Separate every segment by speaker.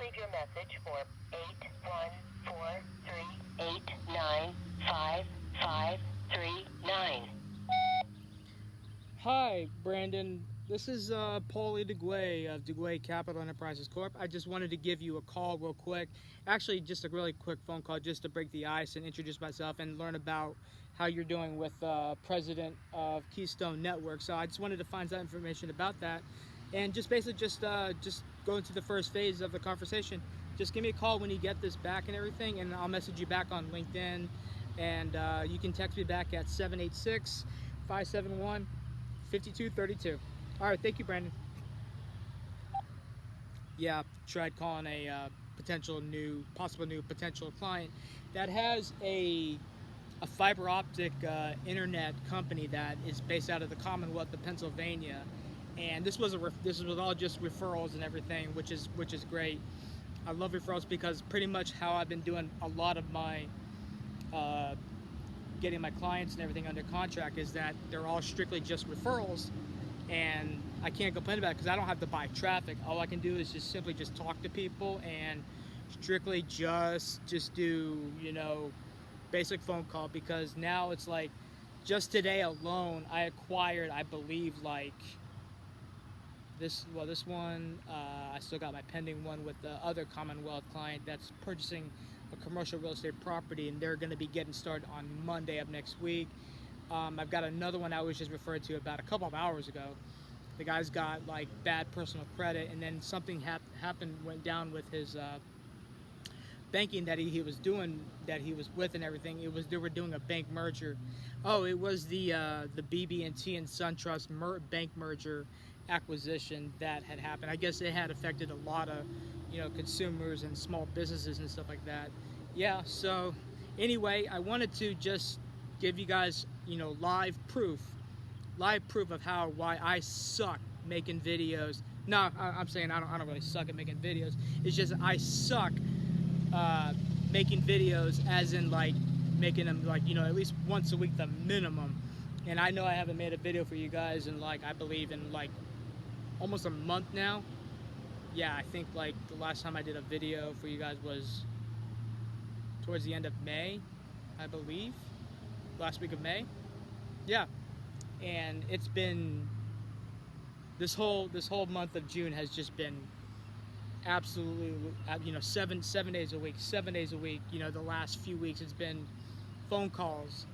Speaker 1: leave your message for 8143895539.
Speaker 2: Hi, Brandon. This is Paulie DeGuay of DeGuay Capital Enterprises Corp. I just wanted to give you a call real quick. Actually, just a really quick phone call just to break the ice and introduce myself and learn about how you're doing with president of Keystone Network. So I just wanted to find out information about that and just basically just go into the first phase of the conversation. Just give me a call when you get this back and everything, and I'll message you back on LinkedIn, and you can text me back at 786-571-5232. All right, thank you, Brandon. Yeah, tried calling a possible new potential client that has a fiber optic internet company that is based out of the Commonwealth of Pennsylvania, and this was all just referrals and everything, which is great. I love referrals because pretty much how I've been doing a lot of my getting my clients and everything under contract is that they're all strictly just referrals, and I can't complain about it because I don't have to buy traffic. All I can do is just simply talk to people and strictly just do, basic phone call, because now it's like just today alone I acquired, I believe, like this one, I still got my pending one with the other Commonwealth client that's purchasing a commercial real estate property, and they're going to be getting started on Monday of next week. I've got another one I was just referred to about a couple of hours ago. The guy's got like bad personal credit, and then something went down with his banking that he was doing, that he was with and everything. They were doing a bank merger. Oh, it was the BB&T and SunTrust bank merger acquisition that had happened. I guess it had affected a lot of consumers and small businesses and stuff like that. Yeah, so anyway, I wanted to just give you guys live proof of why I suck making videos. No, I'm saying I don't really suck at making videos. It's just I suck making videos, as in like making them like at least once a week, the minimum. And I know I haven't made a video for you guys in I believe in almost a month now. Yeah, I think the last time I did a video for you guys was towards the end of May, I believe, last week of May. Yeah, and it's been this whole month of June has just been absolutely 7 days a week. The last few weeks it's been phone calls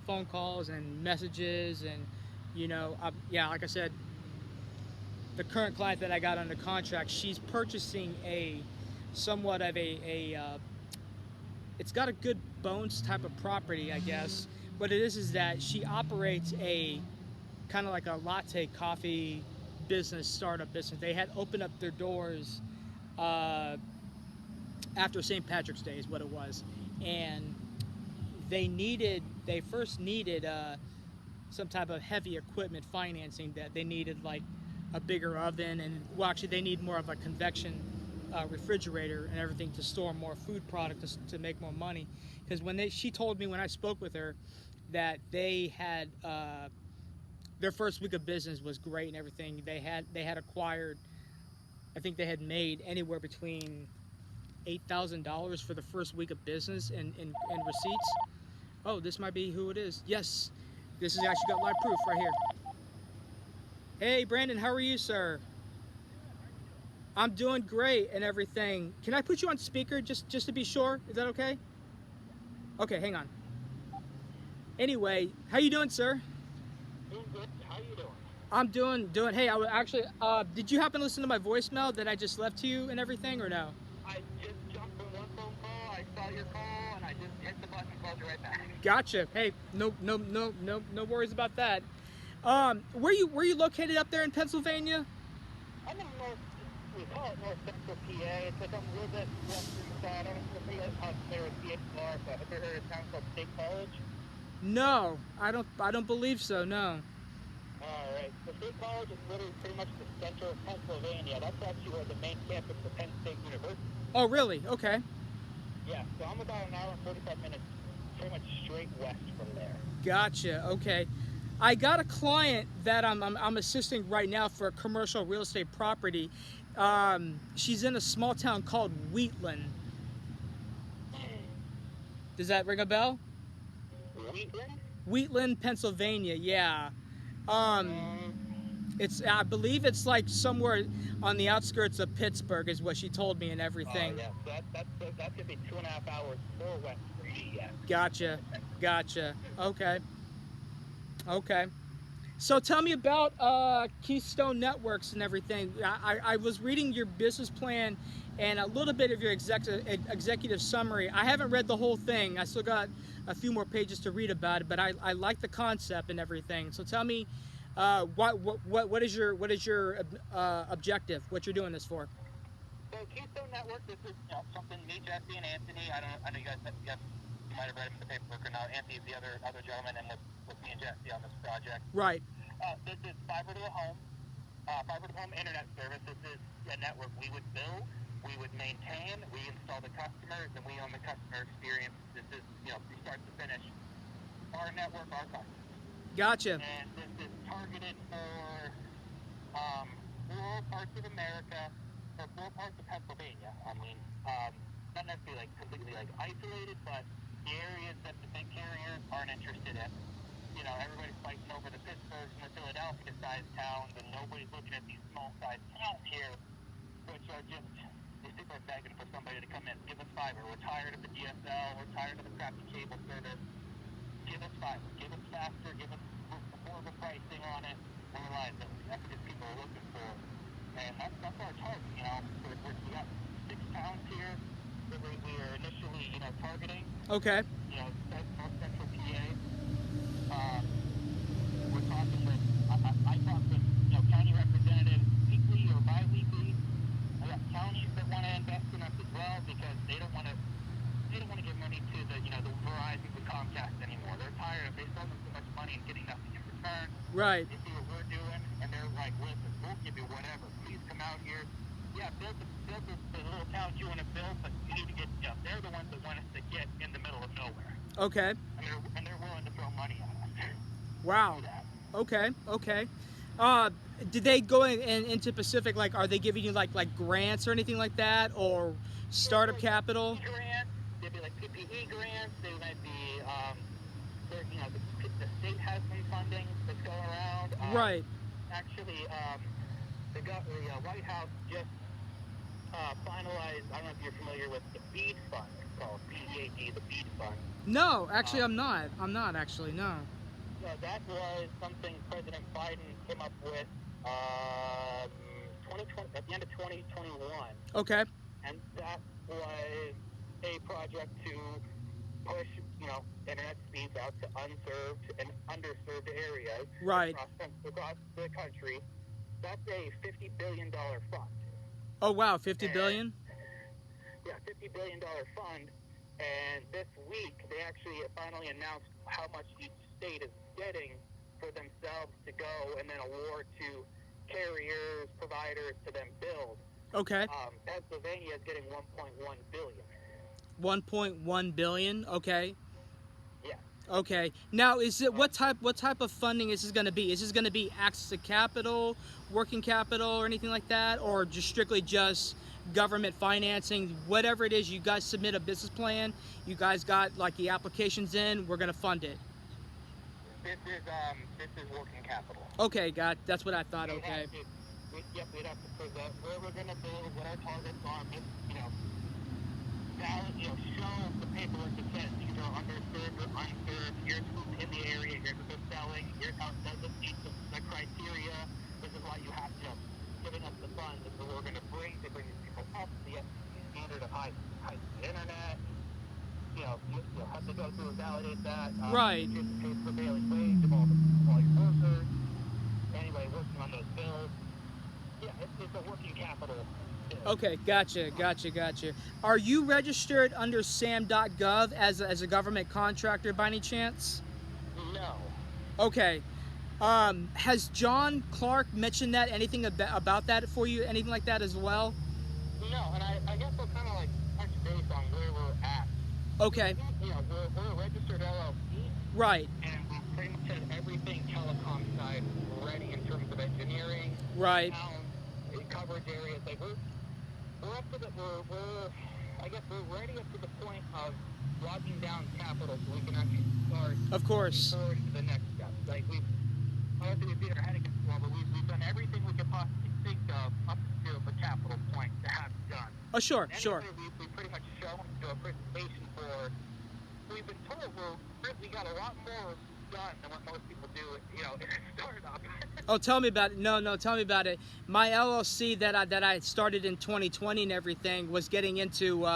Speaker 2: and messages, and yeah, like I said, the current client that I got under contract, she's purchasing somewhat of it's got a good bones type of property, I guess. What it is that she operates a kind of like a latte coffee business, startup business. They had opened up their doors after St. Patrick's Day is what it was, and they first needed some type of heavy equipment financing. That they needed like a bigger oven, and well, actually they need more of a convection refrigerator and everything to store more food product to make more money. Because she told me when I spoke with her that they had their first week of business was great and everything. They had acquired, I think they had made anywhere between $8,000 for the first week of business in receipts. Oh, this might be who it is. Yes, this has actually got live proof right here. Hey Brandon, how are you, sir? I'm doing great and everything. Can I put you on speaker just to be sure? Is that okay? Okay, hang on. Anyway, how you doing, sir?
Speaker 1: Doing good. How you doing?
Speaker 2: I'm doing. Hey, I was actually. Did you happen to listen to my voicemail that I just left to you and everything, or no?
Speaker 1: I just jumped from one phone call. I saw your call, and I just hit the button and called you right back.
Speaker 2: Gotcha. Hey, no worries about that. Where you located up there in Pennsylvania?
Speaker 1: I'm in we call it North Central PA. It's like I'm a little bit western side. I don't know if you guys are familiar with PHR, but have you heard of a town called State College?
Speaker 2: No, I don't believe so. No.
Speaker 1: Alright, so State College is literally pretty much the center of Pennsylvania. That's actually where the main campus of Penn State University.
Speaker 2: Oh, really? Okay.
Speaker 1: Yeah, so I'm about an hour and 45 minutes pretty much straight west from there.
Speaker 2: Gotcha. Okay. I got a client that I'm assisting right now for a commercial real estate property. She's in a small town called Wheatland. Does that ring a bell?
Speaker 1: Wheatland?
Speaker 2: Wheatland, Pennsylvania. Yeah. I believe it's like somewhere on the outskirts of Pittsburgh, is what she told me and everything.
Speaker 1: Yeah, that could be 2.5 hours more west for me, yeah.
Speaker 2: Gotcha. Okay. So tell me about Keystone Networks and everything. I was reading your business plan and a little bit of your executive summary. I haven't read the whole thing. I still got a few more pages to read about it, but I like the concept and everything. So tell me, what is your objective? What you're doing this for?
Speaker 1: So Keystone Network, this is something me, Jesse, and Anthony. I know you guys you might have read it in the paperwork or not. Anthony's the other gentleman, and with me and Jesse on this project.
Speaker 2: Right.
Speaker 1: This is fiber to the home internet service. This is a network we would build, we would maintain, we install the customers, and we own the customer experience. This is from start to finish. Our network, our customers.
Speaker 2: Gotcha.
Speaker 1: And this is targeted for rural parts of America, or rural parts of Pennsylvania. I mean, not necessarily completely isolated, but the areas that the big carriers aren't interested in. Everybody's fighting over the Pittsburghs and the Philadelphia-sized towns, and nobody's looking at these small-sized towns here, which are just, these people are begging for somebody to come in. Give us fiber. We're tired of the DSL. We're tired of the crappy cable service. Give us fiber. Give us faster. Give us more of a pricing on it and reliability. That's what people are looking for. And that's our target, We got 6 towns here that we are initially, targeting.
Speaker 2: Okay.
Speaker 1: North Central PA. We're talking with, I talk with, county representatives weekly or bi-weekly. I got counties that want to invest in us as well because they don't want to give money to the Verizon, the Comcast anymore. They're tired of, they spend so much money and getting nothing in return.
Speaker 2: Right.
Speaker 1: They see what we're doing, and they're like, listen, we'll give you whatever. Please come out here. Yeah, build the little towns you want to build, but you need to get, they're the ones that want us to get in the middle of nowhere.
Speaker 2: Okay.
Speaker 1: And they're willing to throw money at us.
Speaker 2: Wow. Okay. Did they go into Pacific? Like, are they giving you like grants or anything like that, or startup capital?
Speaker 1: Grants. They'd be like PPE grants. They might be, the state has some funding that's going around.
Speaker 2: Right.
Speaker 1: Actually, the White House just finalized. I don't know if you're familiar with the BEAD fund. It's called BEAD, the BEAD fund.
Speaker 2: No, actually, I'm not. Actually, no.
Speaker 1: Yeah, that was something President Biden came up with 2020, at the end of 2021.
Speaker 2: Okay.
Speaker 1: And that was a project to push, internet speeds out to unserved and underserved areas
Speaker 2: Right.
Speaker 1: across the country. That's a $50 billion fund.
Speaker 2: Oh, wow, 50 billion?
Speaker 1: Yeah, $50 billion fund. And this week, they actually finally announced how much each state is getting for themselves to go and then award to carriers, providers to then build.
Speaker 2: Okay.
Speaker 1: Pennsylvania is getting 1.1 billion.
Speaker 2: 1.1 billion. Okay.
Speaker 1: Yeah.
Speaker 2: Okay. Now, is it what type of funding is this going to be? Is this going to be access to capital, working capital, or anything like that, or just strictly just government financing? Whatever it is, you guys submit a business plan. You guys got like the applications in. We're going to fund it.
Speaker 1: This is working capital.
Speaker 2: Okay, that's what I thought. Okay.
Speaker 1: We'd have to present where we're going to build, what our targets are, show the paperwork that says these are underserved or unserved, here's who's in the area, here's what they're selling, here's how it doesn't meet the criteria, this is why you have to, giving us the funds, this is what we're going to bring to bring these people up to the standard of high internet. You have to go through and validate that.
Speaker 2: Right.
Speaker 1: You have to pay prevailing wage of all your workers. Anyway, working on those bills. Yeah, it's a working capital.
Speaker 2: Okay, gotcha. Are you registered under sam.gov as a government contractor by any chance?
Speaker 1: No.
Speaker 2: Okay. Has John Clark mentioned anything about that for you, anything like that as well?
Speaker 1: No, and I guess I'll kind of touch base on where we're at.
Speaker 2: Okay.
Speaker 1: We're a registered LLC.
Speaker 2: Right.
Speaker 1: And pretty much had everything telecom side ready in terms of engineering,
Speaker 2: Right.
Speaker 1: towns, coverage areas. Like we're up to the I guess we're ready up to the point of locking down capital so we can actually start
Speaker 2: Of course.
Speaker 1: forward to the next step. Like I don't think we've beat our head against the wall, but we've done everything we could possibly think of up to the capital point to have done.
Speaker 2: Oh, sure,
Speaker 1: And
Speaker 2: sure.
Speaker 1: we pretty much shown to a presentation for. We've been told we got a lot more done than what most people do, in a startup.
Speaker 2: Oh, tell me about it. No, tell me about it. My LLC that I started in 2020 and everything was getting into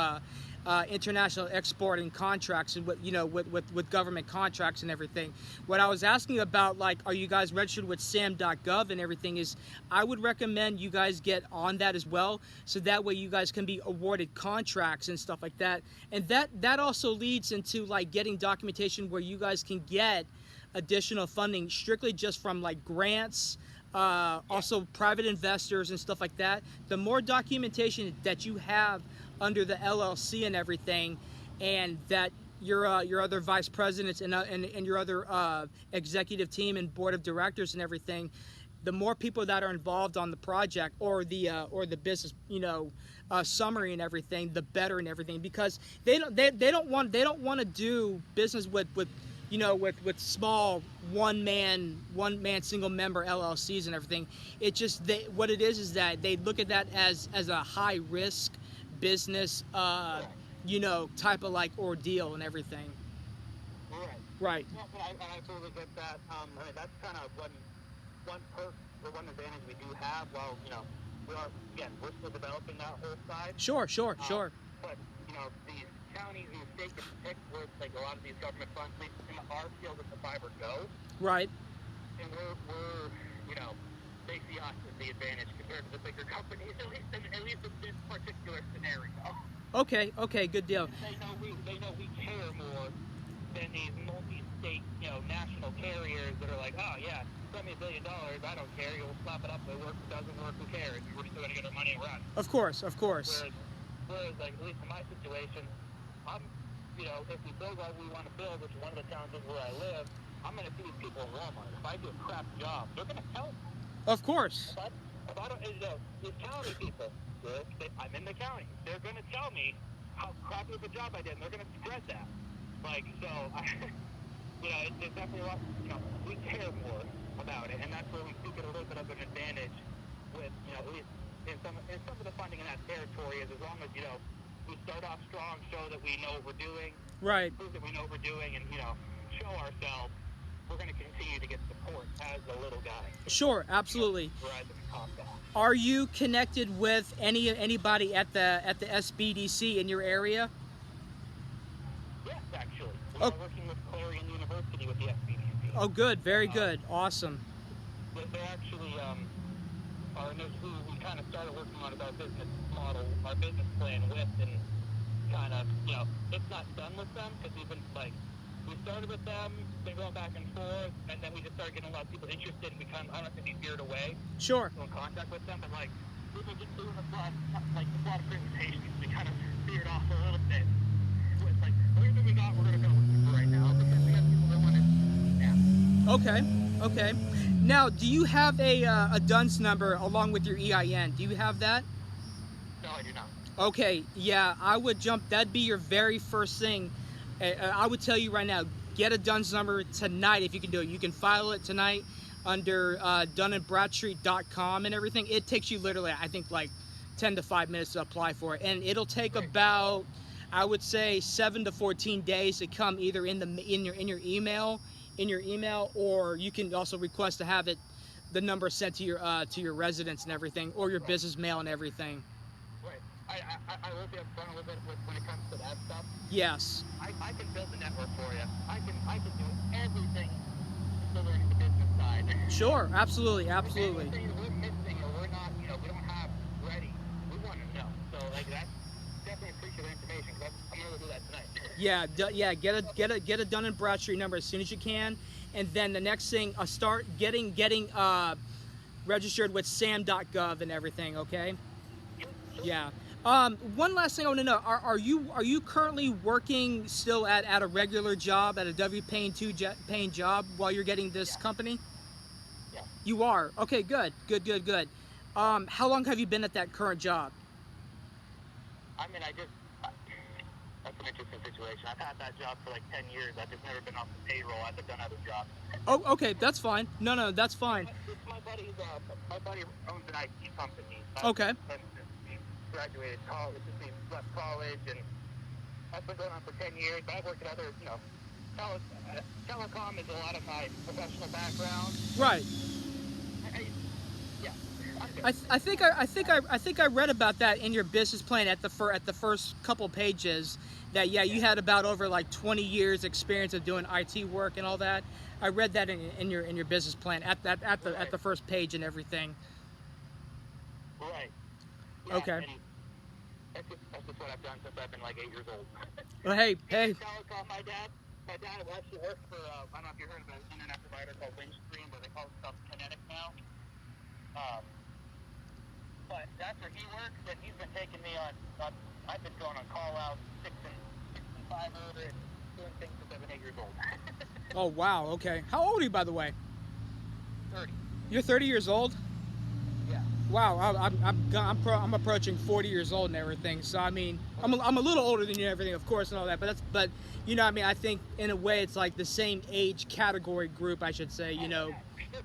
Speaker 2: international export and contracts and with government contracts and everything. What I was asking about, like, are you guys registered with sam.gov and everything, is I would recommend you guys get on that as well, so that way you guys can be awarded contracts and stuff like that. And that also leads into like getting documentation where you guys can get additional funding strictly just from like grants, also private investors and stuff like that. The more documentation that you have under the LLC and everything, and that your other vice presidents and your other executive team and board of directors and everything, the more people that are involved on the project or the business, summary and everything, the better and everything, because they don't want to do business with small one man single member LLCs and everything. It just what it is that they look at that as a high risk business type of like ordeal and everything. Right.
Speaker 1: Yeah, and I totally get that. I mean, that's kind of one perk or one advantage we do have. While we're still developing that whole side.
Speaker 2: Sure.
Speaker 1: But these counties and states in particular, like a lot of these government funds, at least in our field with the fiber go.
Speaker 2: Right.
Speaker 1: And we're they see us as the advantage compared to the bigger companies, at least in this particular scenario.
Speaker 2: Okay, good deal.
Speaker 1: They know we care more than these multi-state, national carriers that are like, oh yeah, send me $1 billion, I don't care, you'll slap it up, it works, it doesn't work, who cares? We're still gonna get our money and run.
Speaker 2: Of course.
Speaker 1: Whereas, like, at least in my situation, if we build what we want to build, which is one of the towns where I live, I'm going to see these people in Walmart. If I do a crap job, they're going to tell me.
Speaker 2: Of course.
Speaker 1: If I don't, these county people, I'm in the county, they're going to tell me how crappy of a job I did, and they're going to spread that. Like, so, it's definitely a lot, we care more about it, and that's where we do get a little bit of an advantage with, at least in some of the funding in that territory, is as long as, we start off strong, show that we know what we're doing,
Speaker 2: right,
Speaker 1: prove that we know what we're doing, and, show ourselves, we're going to continue to get support as the little guy.
Speaker 2: Sure, absolutely. Are you connected with anybody at the SBDC in your area?
Speaker 1: Yes, actually. We're working with Clarion University with the SBDC.
Speaker 2: Oh, good, very good, awesome.
Speaker 1: They're actually who we kind of started working on our business model, our business plan with, and kind of, it's not done with them, because we've been we started with them, been going back and forth, and then we just started getting a lot of people interested, and we kind of, I don't know if we veered away.
Speaker 2: Sure.
Speaker 1: In contact with them, but we've been just doing a lot of presentations. We kind of veered off a little bit. With everything we got, we're going to go with right now, because we have people that want to. Yeah.
Speaker 2: Okay. Now, do you have a DUNS number along with your EIN? Do you have that?
Speaker 1: No, I do not.
Speaker 2: Okay, yeah, I would jump. That'd be your very first thing. I would tell you right now, get a DUNS number tonight if you can do it. You can file it tonight under dunandbradstreet.com and everything. It takes you literally, I think, 10 to 5 minutes to apply for it, and it'll take about, I would say, 7 to 14 days to come either in your email, or you can also request to have the number sent to your residence and everything, or your business mail and everything.
Speaker 1: Right. I will be upfront a little bit when it comes to that stuff.
Speaker 2: Yes.
Speaker 1: I can build the network for you. I can do everything considering the business side.
Speaker 2: Sure, absolutely.
Speaker 1: Anything we're missing or we're not, we don't have ready, we want to know. So that's definitely appreciate the information, because I'm going to do that tonight.
Speaker 2: Yeah, get a Dun and Bradstreet number as soon as you can, and then the next thing, start getting registered with sam.gov and everything. Okay. Yeah. One last thing I want to know: are you currently working still at a regular job, at a paying job while you're getting this
Speaker 1: Yeah.
Speaker 2: company?
Speaker 1: Yeah.
Speaker 2: You are. Okay, good. How long have you been at that current job?
Speaker 1: I mean, that's an interesting situation. I've had that job for like 10 years. I've just never been off the payroll. I've done other jobs.
Speaker 2: Oh, okay, that's fine. No, that's fine.
Speaker 1: My buddy owns an IT company.
Speaker 2: Okay.
Speaker 1: He graduated college, he left college, and that's been going on for 10 years. But I've worked at other, telecom is a lot of my professional background.
Speaker 2: Right.
Speaker 1: Yeah.
Speaker 2: I think I read about that in your business plan at the first couple pages. That you had about over like 20 years experience of doing IT work and all that. I read that in your business plan at the first page and everything.
Speaker 1: Right. Yeah,
Speaker 2: Okay.
Speaker 1: That's just what I've done since I've been like 8 years old.
Speaker 2: Well, hey.
Speaker 1: My dad actually works for, I don't know if you heard of an internet provider called Windstream, but they call themselves Kinetic now. But that's where he works, and he's been taking me on I've been going on call out 6 and 5 over and doing things since I've been 8 years old.
Speaker 2: Oh wow. Okay. How old are you, by the way?
Speaker 1: 30.
Speaker 2: You're 30 years old.
Speaker 1: Yeah.
Speaker 2: Wow. I'm approaching 40 years old and everything. So I mean, I'm a little older than you and everything, of course, and all that. But you know, I mean, I think in a way it's like the same age category group, I should say. You know,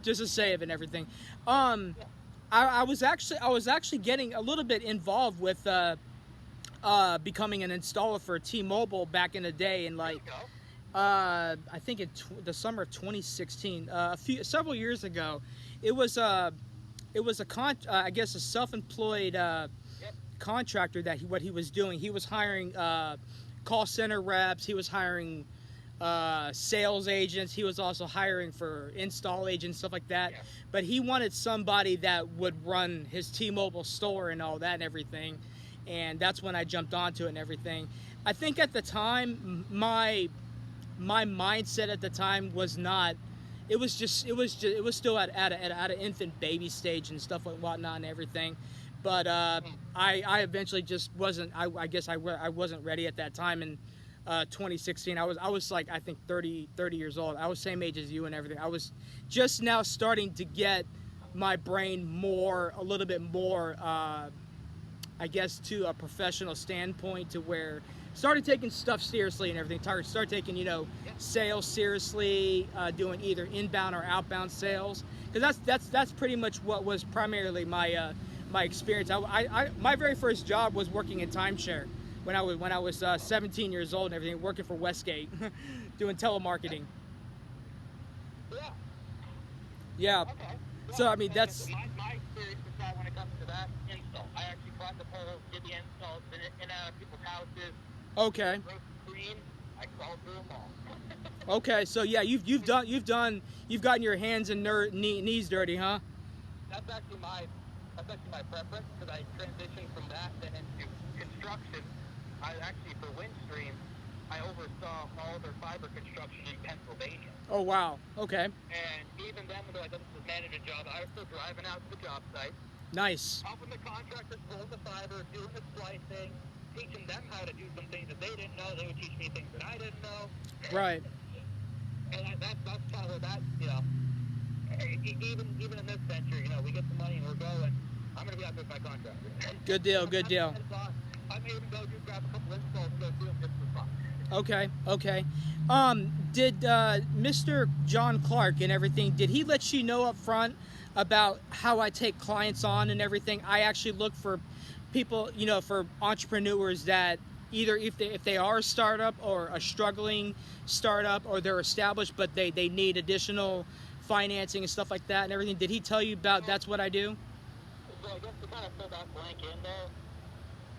Speaker 2: just to say it and everything. I was actually getting a little bit involved with becoming an installer for T-Mobile back in the day, and like I think in the summer of 2016, several years ago, it was a I guess a self-employed contractor that what he was doing. He was hiring call center reps. He was hiring sales agents. He was also hiring for install agents, stuff like that.
Speaker 1: Yeah.
Speaker 2: But he wanted somebody that would run his T-Mobile store and all that and everything. And that's when I jumped onto it and everything. I think at the time, my mindset at the time was not. It was still at an infant baby stage and stuff like whatnot and everything. But I eventually just wasn't. I guess I wasn't ready at that time. And 2016, I was like, I think 30 years old. I was same age as you and everything. I was just now starting to get my brain a little bit more, I guess, to a professional standpoint, to where started taking stuff seriously and everything. Started taking, sales seriously, doing either inbound or outbound sales, because that's pretty much what was primarily my experience. My very first job was working in timeshare. When I was 17 years old and everything, working for Westgate, doing telemarketing.
Speaker 1: Yeah.
Speaker 2: Yeah.
Speaker 1: Okay.
Speaker 2: So I mean, that's
Speaker 1: my experience is that when it comes to that install, I actually climbed the poles, did the installs in and out of people's houses.
Speaker 2: okay.
Speaker 1: Broke the screen, I crawled through them all.
Speaker 2: Okay. So yeah, you've gotten your hands and knees dirty, huh?
Speaker 1: That's actually my preference, because I transitioned from that then into construction. I actually, for Windstream, I oversaw all their fiber construction in Pennsylvania.
Speaker 2: Oh wow. Okay.
Speaker 1: And even then, when they're like, "Oh, this is a manager job," I was still driving out to the job site,
Speaker 2: Nice.
Speaker 1: helping the contractors pull the fiber, doing the splicing, teaching them how to do some things that they didn't know. They would teach me things that I didn't know.
Speaker 2: Right.
Speaker 1: And that's kind of where that, even in this venture, we get the money and we're going. I'm going to be out there with my contractor.
Speaker 2: Good deal. Good deal.
Speaker 1: I may even go grab a couple installs and go do them just for fun.
Speaker 2: Okay. Did Mr. John Clark and everything, did he let you know up front about how I take clients on and everything? I actually look for people, for entrepreneurs that either if they are a startup or a struggling startup, or they're established but they need additional financing and stuff like that and everything. Did he tell you about that's what I do?
Speaker 1: So I guess to kind of fill that blank in there,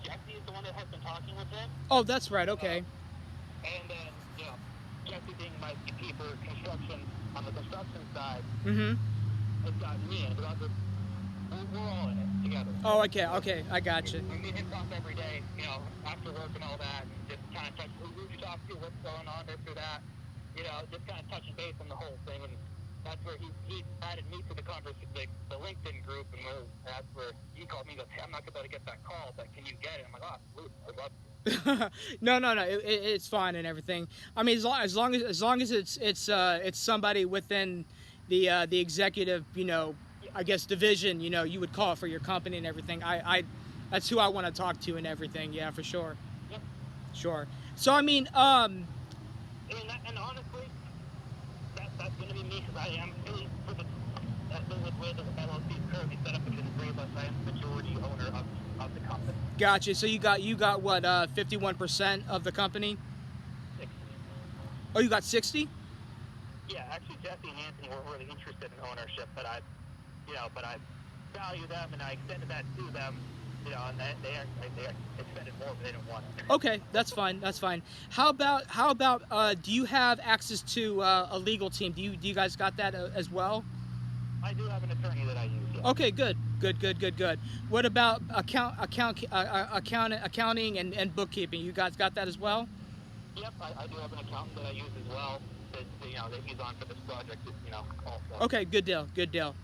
Speaker 1: Jesse is the one that has been talking with him.
Speaker 2: Oh, that's right. Okay.
Speaker 1: And then, Jesse being my VP for construction on the construction side,
Speaker 2: Mm-hmm.
Speaker 1: has got me in. We're all in it together.
Speaker 2: Oh, okay. I got you.
Speaker 1: We meet and talk every day, after work and all that, and just kind of touch who you talk to, what's going on, this or that, just kind of touching base on the whole thing. And that's where he added me to the conversation, the LinkedIn group, and that's where he called me and goes, hey, I'm not going to get that call, but can you get it? I'm like, oh, absolutely, I'd love to.
Speaker 2: No. It's fine and everything. I mean, as long as it's somebody within the executive, I guess division, you would call it for your company and everything. I that's who I want to talk to and everything. Yeah, for sure.
Speaker 1: Yep.
Speaker 2: Sure. So I mean,
Speaker 1: and honestly, that's going to be me, because I am really, that's the way the LLC is currently set up between the three of us. I am the majority owner of the company.
Speaker 2: Gotcha. So you got what, 51% of the company?
Speaker 1: 60.
Speaker 2: Oh, you got 60? Yeah,
Speaker 1: actually, Jesse and Anthony weren't really interested in ownership, but I value them, and I extended that to them. And they extended more, but they didn't want it.
Speaker 2: Okay, that's fine. That's fine. How about do you have access to a legal team? Do you guys got that as well?
Speaker 1: I do have an attorney that I use. Yeah.
Speaker 2: Okay, good. What about accounting and bookkeeping? You guys got that as well?
Speaker 1: Yep, I do have an accountant that I use as well. That he's on for this project. Also.
Speaker 2: Okay, good deal.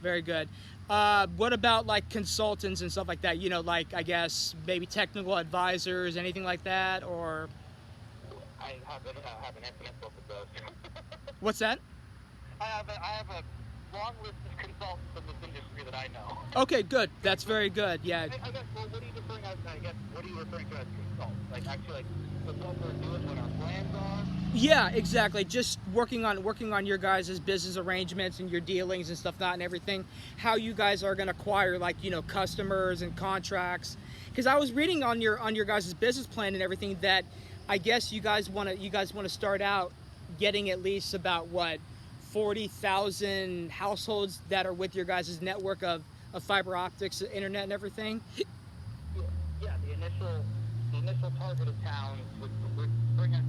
Speaker 2: Very good. What about like consultants and stuff like that? Like I guess maybe technical advisors, anything like that, or?
Speaker 1: I have an infinite book of those.
Speaker 2: What's that?
Speaker 1: I have a long list of consultants in this industry that I know.
Speaker 2: Okay, good. That's very good. Yeah.
Speaker 1: I guess. Well, what are you referring to? What are you referring to as consultants? Like actually, what we're doing, what our plans are.
Speaker 2: Yeah, exactly. Just working on your guys' business arrangements and your dealings and stuff, and everything. How you guys are going to acquire, like, customers and contracts. Because I was reading on your guys' business plan and everything that I guess you guys want to start out getting at least about what 40,000 households that are with your guys' network of fiber optics, internet, and everything.
Speaker 1: Yeah, the initial targeted towns would bring us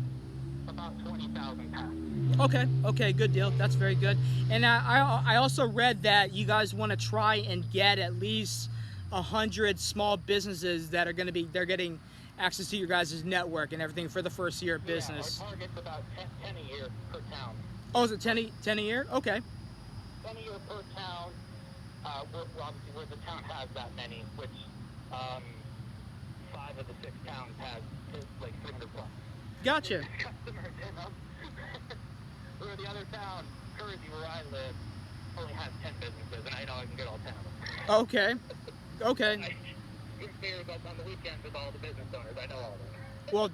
Speaker 1: about 20,000 passes.
Speaker 2: Okay, good deal. That's very good. And I also read that you guys want to try and get at least 100 small businesses that are they're getting access to your guys' network and everything for the first year of business.
Speaker 1: Yeah, our target's about 10 a year per town.
Speaker 2: Oh, is it 10 a year? Okay.
Speaker 1: 10 a year per town. Obviously, where the town has that many, which 5 of the 6 towns has like 300 plus.
Speaker 2: Gotcha.
Speaker 1: Customers, where the other town, Jersey, where I live, only has 10 businesses, and I know I can get all 10 of them.
Speaker 2: Okay.
Speaker 1: I compare about on the weekends with all the business owners. I know all of them.
Speaker 2: Well,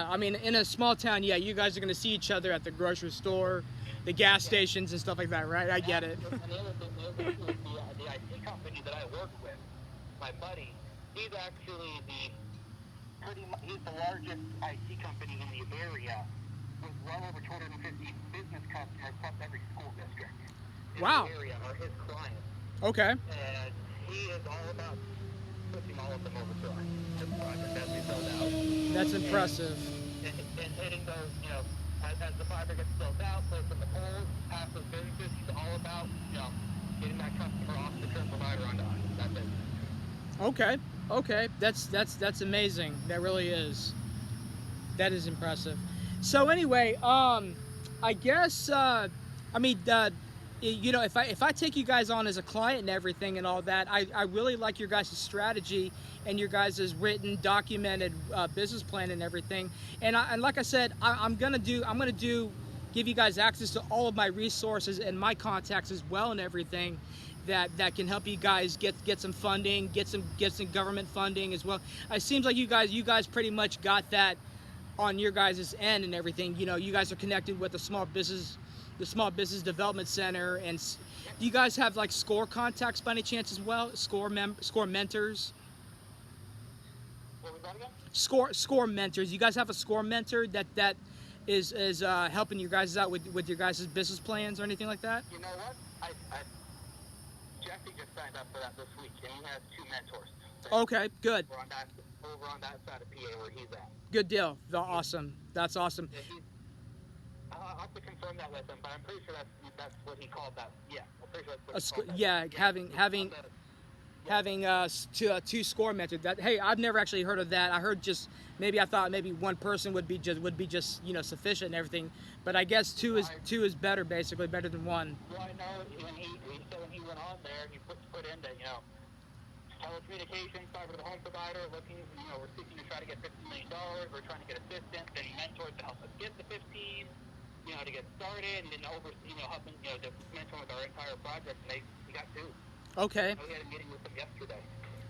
Speaker 2: I mean, in a small town, yeah, you guys are going to see each other at the grocery store, the gas stations, and stuff like that, right? I get it.
Speaker 1: And the other thing is the IT company that I work with, my buddy, he's actually he's the largest IT company in the area, with well over 250 business customers plus every school district.
Speaker 2: Wow.
Speaker 1: In the area are his clients.
Speaker 2: Okay.
Speaker 1: And he is all about switching all of them over to this project as we build out.
Speaker 2: That's impressive.
Speaker 1: And hitting those, as the fiber gets built out, placing the poles, past those businesses, he's all about, getting that customer off the current provider onto us. That's it.
Speaker 2: Okay. That's amazing. That really is. That is impressive. So anyway, I guess if I take you guys on as a client and everything and all that, I really like your guys' strategy and your guys' written, documented business plan and everything. And like I said, I'm gonna give you guys access to all of my resources and my contacts as well and everything that can help you guys get some funding, get some government funding as well. It seems like you guys pretty much got that on your guys' end and everything. You guys are connected with the Small Business Development Center, and do you guys have like SCORE contacts by any chance as well? SCORE mentors.
Speaker 1: What was that again?
Speaker 2: SCORE mentors. You guys have a SCORE mentor that is helping you guys out with your guys' business plans or anything like that?
Speaker 1: You know what? Jesse just signed up for that this week, and he has 2 mentors.
Speaker 2: Okay, good.
Speaker 1: Over on that side of PA where he's at.
Speaker 2: Good deal. Awesome. That's awesome.
Speaker 1: Yeah, I'll have to confirm that with him, but I'm pretty sure that's what he called that. Yeah, I'm pretty sure that's what he called that.
Speaker 2: Yeah, having having two score method. That, hey, I've never actually heard of that. I heard just I thought maybe one person would be just sufficient and everything, but I guess two is better, basically better than one.
Speaker 1: Well, I know when he went on there, he put in that telecommunications, fiber to the home provider, looking, we're seeking to try to get $15 million. We're trying to get assistance and mentors to help us get the 15, to get started, and then helping, to mentor with our entire project. And we got two.
Speaker 2: Okay.
Speaker 1: We had a meeting with them yesterday.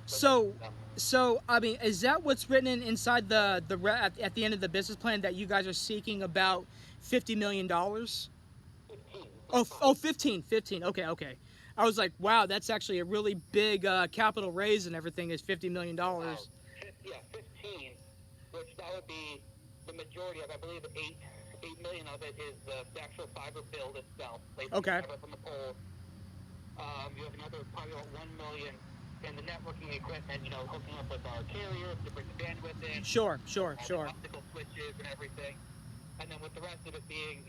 Speaker 2: So I mean, is that what's written inside at the end of the business plan, that you guys are seeking about $50 million? 15. 15. Okay. I was like, wow, that's actually a really big capital raise and everything, is $50 million.
Speaker 1: Yeah, 15, which that would be the majority of, I believe, $8 million of it is the actual fiber build itself.
Speaker 2: Okay.
Speaker 1: Fiber from the pole. You have another probably about $1 million in the networking equipment, hooking up with our carriers to bring the bandwidth in.
Speaker 2: Sure.
Speaker 1: Optical switches and everything. And then with the rest of it being,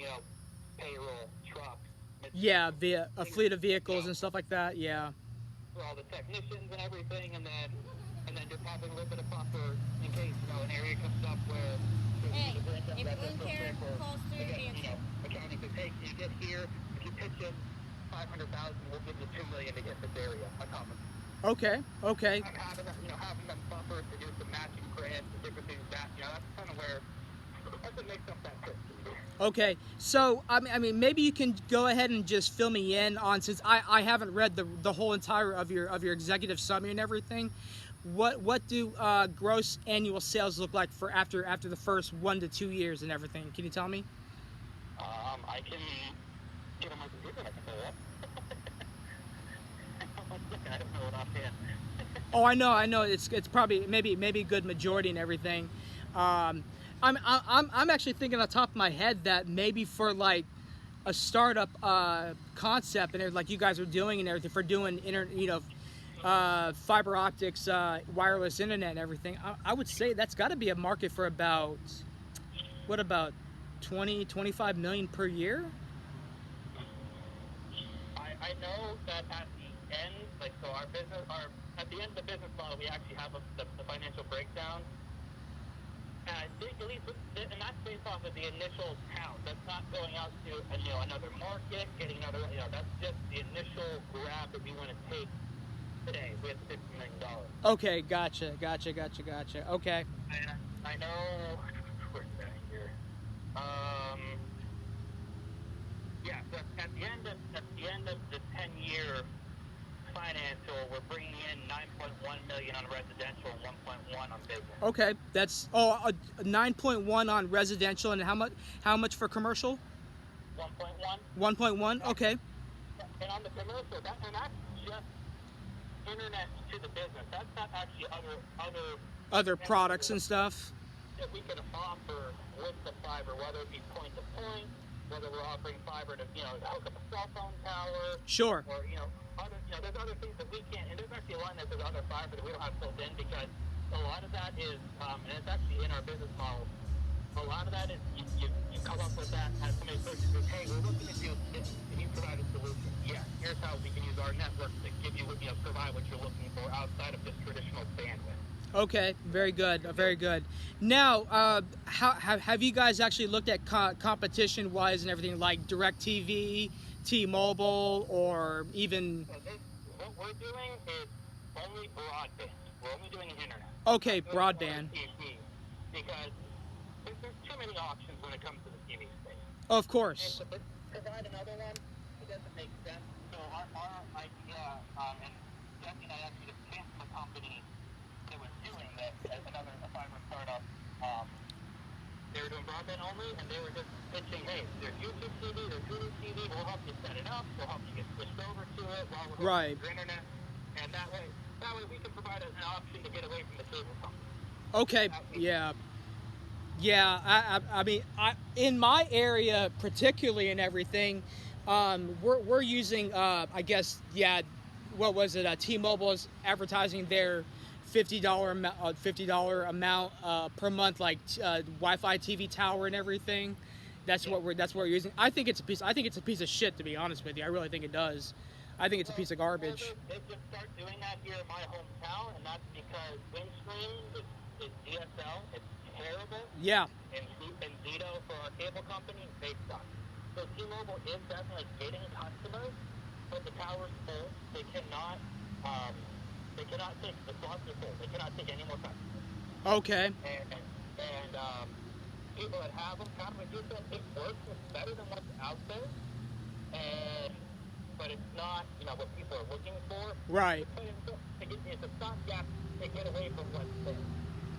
Speaker 1: payroll, trucks.
Speaker 2: Yeah, a fleet of vehicles and stuff like that. Yeah.
Speaker 1: For all the technicians and everything, and then just having a little bit of buffer in case an area comes up where.
Speaker 3: Hey, if one care calls through, answer.
Speaker 1: Accounting says, hey, you get here, if you pitch in $500,000, we'll give you $2 million to get this area. I promise.
Speaker 2: Okay.
Speaker 1: Having them buffers to do some matching grants and different things that's kind of where that's what makes up that trip.
Speaker 2: Okay, so I mean, maybe you can go ahead and just fill me in on, since I haven't read the whole entire of your executive summary and everything. What do gross annual sales look like for after the first 1 to 2 years and everything? Can you tell me?
Speaker 1: I can get on my computer and I can tell you. I don't know what offhand.
Speaker 2: Oh, I know. It's probably maybe a good majority and everything. I'm actually thinking on top of my head that maybe for like a startup concept and like you guys are doing and everything, for doing fiber optics, wireless internet and everything, I would say that's got to be a market for about 20-25 million per year.
Speaker 1: I know that at the end, at the end of the business model, we actually have the financial breakdown. And I think at least, and that's based off of the initial count. That's not going out to another market, getting another. That's just the initial grab that we want to take today. We have $50 million.
Speaker 2: Okay, gotcha. Okay.
Speaker 1: And I know. Where's that here? Yeah. So at the end of the 10-year financial, we're bringing in $9.1 million on residential and $1.1 on business.
Speaker 2: Okay, that's 9.1 on residential, and how much for commercial?
Speaker 1: 1.1.
Speaker 2: 1.1. Okay.
Speaker 1: And on the commercial, that's just internet to the business. That's not actually
Speaker 2: other products and stuff
Speaker 1: that we can offer with the fiber, whether it be point to point, whether we're offering fiber to hook up a cell phone tower.
Speaker 2: Sure.
Speaker 1: Or there's other things that we can't, and there's actually a line that says other fiber that we don't have built in, because a lot of that is, and it's actually in our business model, a lot of that is you come up with that as somebody approaches you, hey, we're looking at you, can you provide a solution? Yeah, here's how we can use our network to give you, provide what you're looking for outside of just traditional bandwidth. Okay,
Speaker 2: very good. Now, have you guys actually looked at competition-wise and everything, like DirecTV, T-Mobile, or even?
Speaker 1: What we're doing is only broadband. We're only doing internet.
Speaker 2: Okay, broadband.
Speaker 1: Because there's too many options when it comes to the TV space.
Speaker 2: Of course.
Speaker 1: And to provide another one, it doesn't make sense. So our idea, and Jesse and I actually just came from a company that was doing that as a fiber startup. They were doing broadband only, and they were just pitching, hey, there's YouTube TV, there's Hulu TV, we'll help you set it up, we'll help you get switched over to it while we're
Speaker 2: right.
Speaker 1: your internet, and that way we can provide an option to get away from the cable company.
Speaker 2: Okay, yeah. I mean, in my area particularly and everything, we're using, I guess, what was it? T-Mobile is advertising their $50 amount per month, like Wi-Fi TV tower and everything. That's what we're using. I think it's a piece of shit, to be honest with you. I really think it does. I think it's a piece of garbage.
Speaker 1: They just start doing that here in my hometown, and that's because Windstream is DSL. It's terrible.
Speaker 2: Yeah.
Speaker 1: And Zito for our cable company, they suck. So T-Mobile is definitely getting customers, but the tower's full. They cannot take the slots are full. They cannot take any more customers.
Speaker 2: Okay.
Speaker 1: And people that have them kind of reduce it. It works. It's better than what's out there. But it's not, what people are looking for.
Speaker 2: Right.
Speaker 1: It's a stopgap to get away from what's there.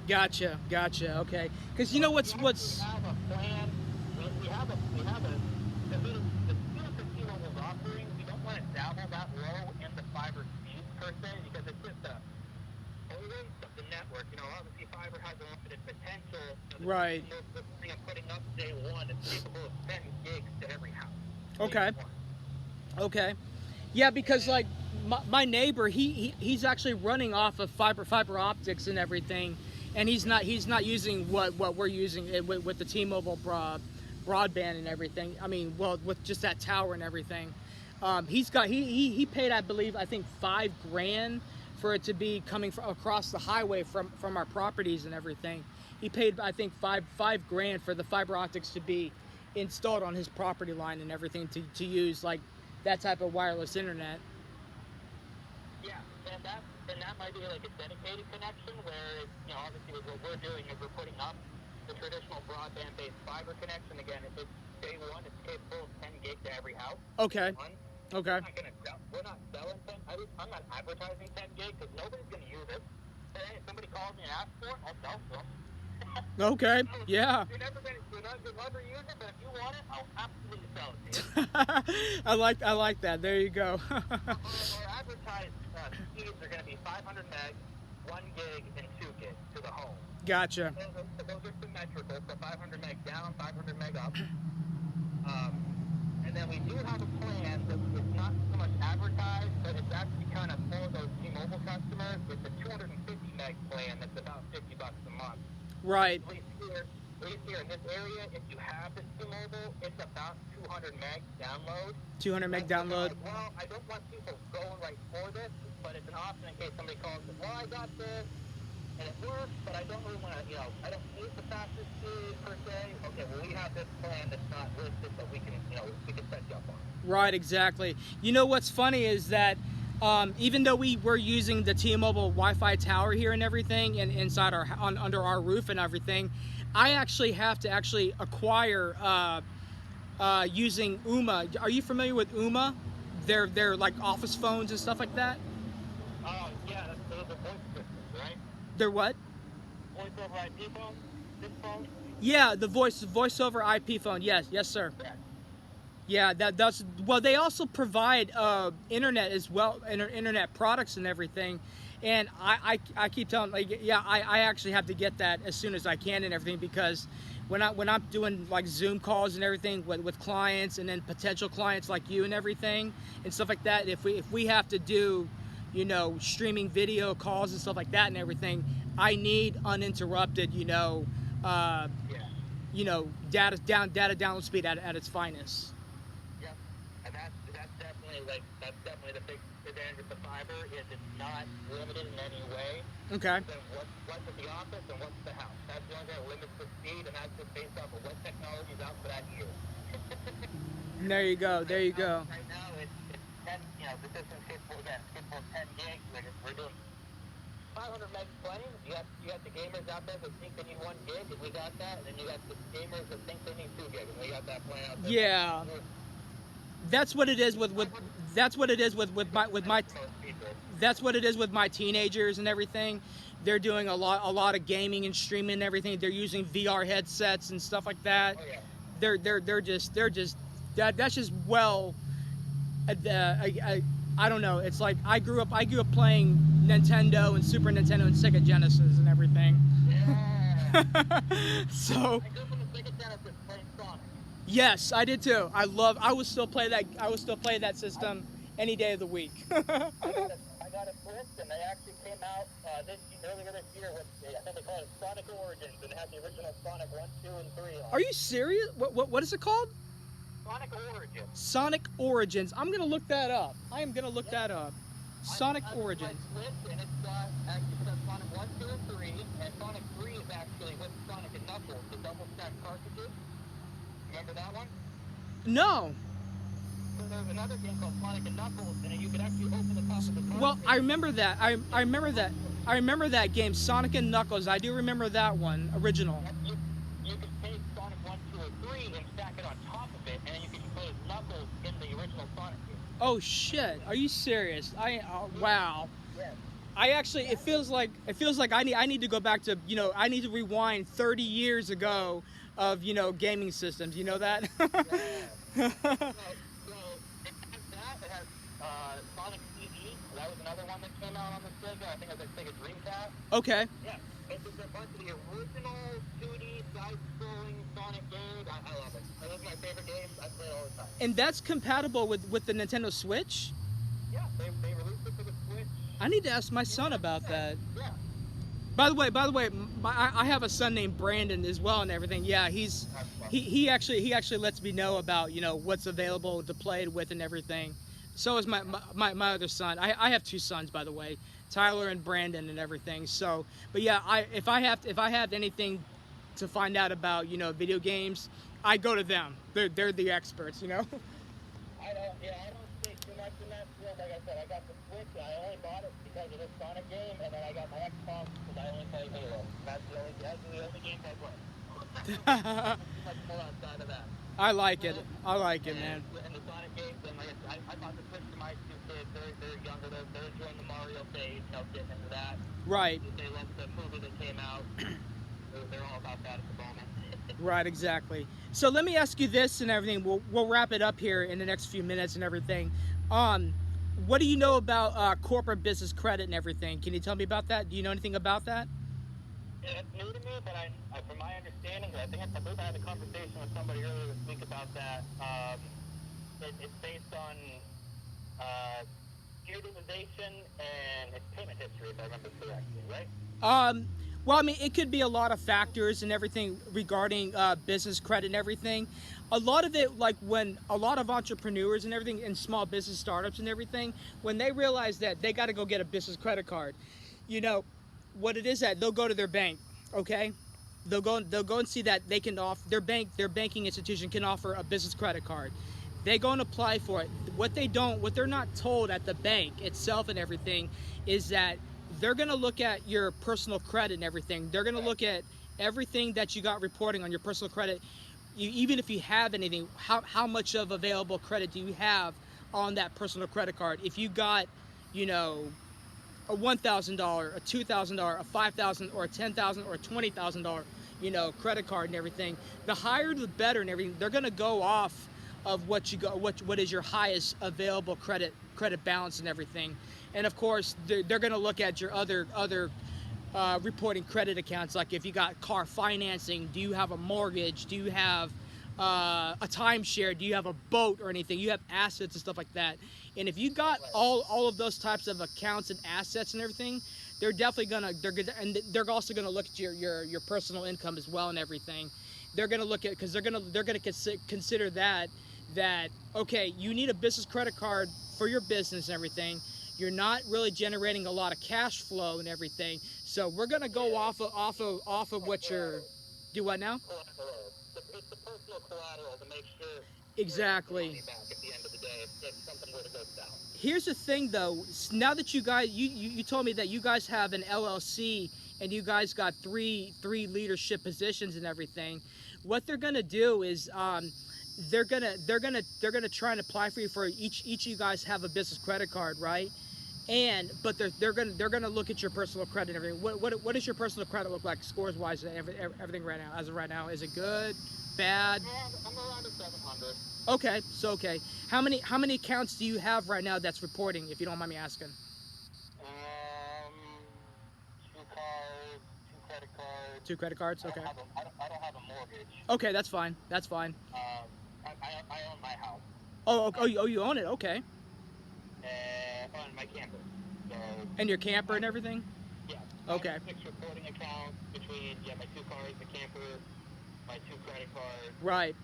Speaker 2: Gotcha. Okay. Because you know what's.
Speaker 1: We have a plan. We have a. The speed that T-Mobile's offering, we don't want to dabble that low in the fiber speed per se, because it's just a waste of the network. Obviously fiber has a limited potential.
Speaker 2: Right.
Speaker 1: The thing I'm putting up day one is capable of 10 gigs to every house.
Speaker 2: Okay. Yeah, because like my neighbor, he's actually running off of fiber optics and everything, and he's not using what we're using with the T-Mobile broadband and everything. I mean, well, with just that tower and everything. He paid, I think $5,000 for it to be coming across the highway from our properties and everything. He paid, I think, $5,000 for the fiber optics to be installed on his property line and everything to use like that type of wireless internet.
Speaker 1: Yeah, and that might be like a dedicated connection where, obviously what we're doing is we're putting up the traditional broadband-based fiber connection. Again, it's day one, it's capable of 10 gig to every house.
Speaker 2: Okay. Okay.
Speaker 1: We're not selling 10. I'm not advertising 10 gig because nobody's going to use it. But hey, if somebody calls me and asks for it, I'll sell to them.
Speaker 2: Okay. Yeah.
Speaker 1: You're never use it, but if you want it, I'll absolutely sell it to you.
Speaker 2: I like that. There you go.
Speaker 1: Our advertised speeds are going to be 500 meg, 1 gig, and 2 gig to the home.
Speaker 2: Gotcha.
Speaker 1: Those are symmetrical, so 500 meg down, 500 meg up. And then we do have a plan that is not so much advertised, but it's actually kind of for those T-Mobile customers. It's a 250 meg plan that's about $50 a month.
Speaker 2: Right.
Speaker 1: At least here in this area, if you have the T-Mobile, it's about 200 meg download.
Speaker 2: 200 meg download.
Speaker 1: Well, I don't want people going right for this, but it's an option in case somebody calls and, well, I got this, and it works, but I don't really want to, I don't need the fastest speed per se. Okay, well, we have this plan that's not listed, but we can set you up on.
Speaker 2: Right, exactly. You know what's funny is that even though we were using the T-Mobile Wi-Fi tower here and everything, and inside under our roof and everything, I actually have to acquire using Uma. Are you familiar with Uma? They're like office phones and stuff like that.
Speaker 1: Oh yeah, those are voice systems, right?
Speaker 2: They're what?
Speaker 1: Voice over IP phone? This phone?
Speaker 2: Yeah, the voice over IP phone. Yes, sir. Yeah, that's well. They also provide internet as well, internet products and everything. And I keep telling, like, yeah, I actually have to get that as soon as I can and everything, because when I'm doing like Zoom calls and everything with clients and then potential clients like you and everything and stuff like that, if we have to do, streaming video calls and stuff like that and everything, I need uninterrupted, data download speed at its finest.
Speaker 1: Yeah, and that's definitely the big advantage of the fiber is it's not limited in any way.
Speaker 2: Okay.
Speaker 1: So what's at the office and what's the house? That's the only thing that limits the speed, and that's just based off of what technology is out for that year.
Speaker 2: There you go.
Speaker 1: Right now, it's 10. The system's capable of 10 gigs. We're doing 500 meg plenty. You got the gamers out there that think they need 1 gig, and we got that. And then you got the gamers that think they need 2 gig, and we got that plan out there.
Speaker 2: Yeah. That's what it is with my teenagers and everything. They're doing a lot of gaming and streaming and everything. They're using VR headsets and stuff like that.
Speaker 1: Oh, yeah.
Speaker 2: They're just that's just well. I don't know. It's like I grew up playing Nintendo and Super Nintendo and Sega Genesis and everything.
Speaker 1: Yeah.
Speaker 2: So.
Speaker 1: I grew up on the Sega Genesis playing Sonic.
Speaker 2: Yes, I did too. I would still play that system any day of the week.
Speaker 1: I got a Blitz, and they actually came out earlier this year with, I think they call it Sonic Origins, and it had the original Sonic 1, 2, and 3 on.
Speaker 2: Are you serious? What is it called?
Speaker 1: Sonic Origins.
Speaker 2: Sonic Origins. I'm gonna look that up. I am gonna look that up. Sonic Origins.
Speaker 1: And it's got Sonic 1, 2, and 3, and Sonic 3 is actually with Sonic and Knuckles, the double stack cartridges. Remember that one?
Speaker 2: No.
Speaker 1: So there's another game called Sonic and Knuckles, and you could actually open the top of the cartridge.
Speaker 2: Well, I remember that. I remember that. I remember that game, Sonic and Knuckles. I do remember that one, original.
Speaker 1: You can take Sonic 1, 2, or 3 and stack it on top of it, and then you can put Knuckles in the original Sonic game.
Speaker 2: Oh shit! Are you serious? Wow.
Speaker 1: Yes.
Speaker 2: I actually, it feels like I need to go back to, you know, I need to rewind 30 years ago of, you know, gaming systems. You know that?
Speaker 1: Yeah. So it has that. It has Sonic TV. That was another one that came out on the Sega. I think it was like Sega Dreamcast.
Speaker 2: Okay.
Speaker 1: Yeah. It's just a bunch of the original 2D side-scrolling Sonic games. I love it. Those are my favorite games. I play it all the time.
Speaker 2: And that's compatible with the Nintendo Switch?
Speaker 1: Yeah, they released it for the Switch.
Speaker 2: I need to ask my son about that.
Speaker 1: Yeah.
Speaker 2: By the way, I have a son named Brandon as well and everything. Yeah, he actually lets me know about, you know, what's available to play it with and everything. So is my other son. I have two sons, by the way, Tyler and Brandon and everything. So, but yeah, if I have anything to find out about, you know, video games, I go to them. They're the experts, you know.
Speaker 1: I don't think too much in that field. Like I said, I got the Switch. I only bought it because of this Sonic game, and then I got my Xbox because I only play Halo. That's the only games I play. Much more outside of that.
Speaker 2: I like it, man.
Speaker 1: And the Sonic games, and like I bought the Switch for my two kids. They're younger. They're enjoying the Mario phase. You know, getting into that.
Speaker 2: Right.
Speaker 1: They love the movie that came out. They're all about that at the moment.
Speaker 2: Right, exactly. So let me ask you this and everything. We'll wrap it up here in the next few minutes and everything. What do you know about corporate business credit and everything? Can you tell me about that? Do you know anything about that?
Speaker 1: Yeah, it's new to me, but from my understanding, I believe I had a conversation with somebody earlier this week about that. It's based on utilization and its payment history, if I remember correctly, right?
Speaker 2: Well, I mean, it could be a lot of factors and everything regarding business credit and everything. A lot of it, like when a lot of entrepreneurs and everything and small business startups and everything, when they realize that they got to go get a business credit card, you know, what it is that they'll go to their bank, okay? They'll go and see that they can offer their banking institution can offer a business credit card. They go and apply for it. What they're not told at the bank itself and everything is that they're going to look at your personal credit and everything. They're going to look at everything that you got reporting on your personal credit. Even if you have anything, how much of available credit do you have on that personal credit card? If you got, you know, a $1,000, a $2,000, a $5,000, or a $10,000, or a $20,000, you know, credit card and everything, the higher the better and everything. They're going to go off of what is your highest available credit balance and everything. And of course, they're going to look at your other reporting credit accounts, like if you got car financing, do you have a mortgage, do you have a timeshare, do you have a boat or anything, you have assets and stuff like that. And if you got all of those types of accounts and assets and everything, they're definitely they're also gonna look at your personal income as well and everything. They're gonna look at, because they're gonna consider that okay, you need a business credit card for your business and everything. You're not really generating a lot of cash flow and everything, so we're gonna go off of what you're. Do what now?
Speaker 1: It's the personal collateral to make sure.
Speaker 2: Exactly.
Speaker 1: Money back at the end of the day if something were to go south.
Speaker 2: Here's the thing, though. Now that you guys, you told me that you guys have an LLC and you guys got three leadership positions and everything. What they're gonna do is they're gonna try and apply for you for each of you guys have a business credit card, right? But they're gonna look at your personal credit and everything. What does your personal credit look like scores wise and everything right now? As of right now, is it good, bad?
Speaker 1: I'm around a 700.
Speaker 2: Okay, so okay. How many accounts do you have right now that's reporting, if you don't mind me asking?
Speaker 1: 2 cars, 2 credit cards.
Speaker 2: 2 credit cards. Okay.
Speaker 1: I don't have a mortgage.
Speaker 2: Okay, that's fine. That's fine.
Speaker 1: I own my house.
Speaker 2: Oh, you own it. Okay.
Speaker 1: And on my camper. So.
Speaker 2: And your camper and everything?
Speaker 1: Yeah.
Speaker 2: Okay.
Speaker 1: I have a 6 reporting account between my 2 cars, the camper, my 2 credit cards.
Speaker 2: Right.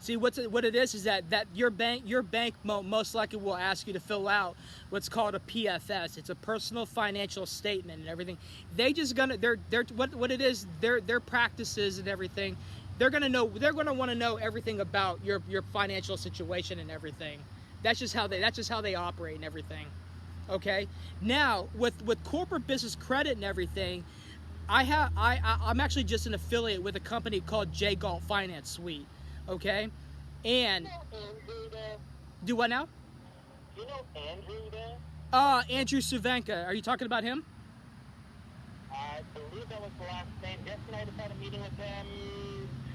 Speaker 2: See, what it is that your bank most likely will ask you to fill out what's called a PFS. It's a personal financial statement and everything. They just gonna what it is, their practices and everything. They're gonna want to know everything about your financial situation and everything. That's just how they operate and everything. Okay. Now with corporate business credit and everything, I'm actually just an affiliate with a company called J Galt Finance Suite. Okay, and
Speaker 1: Andrew there?
Speaker 2: do what now?
Speaker 1: You know Andrew there?
Speaker 2: Andrew Suvenka. Are you talking about him?
Speaker 1: I believe that was the last name. Yesterday I just had a meeting with them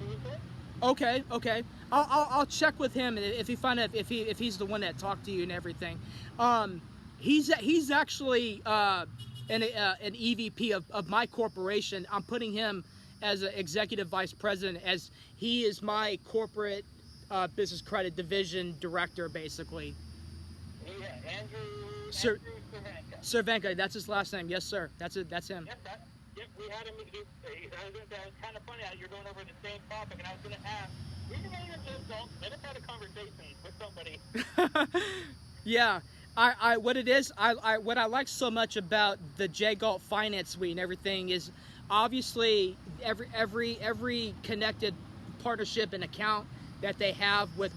Speaker 1: Tuesday.
Speaker 2: Okay. I'll check with him if he find out if he's the one that talked to you and everything. He's actually an EVP of my corporation. I'm putting him as an executive vice president, as he is my corporate business credit division director, basically.
Speaker 1: Yeah, Andrew
Speaker 2: Sir,
Speaker 1: Cervenka.
Speaker 2: Cervenka, that's his last name. Yes, sir. That's him.
Speaker 1: Yep, we had him. That was kind of funny how you're going over the same topic, and I was going to ask, we can even just let us have a conversation with somebody.
Speaker 2: Yeah. What it is, what I like so much about the J Galt Finance Suite and everything is, obviously every connected partnership and account that they have with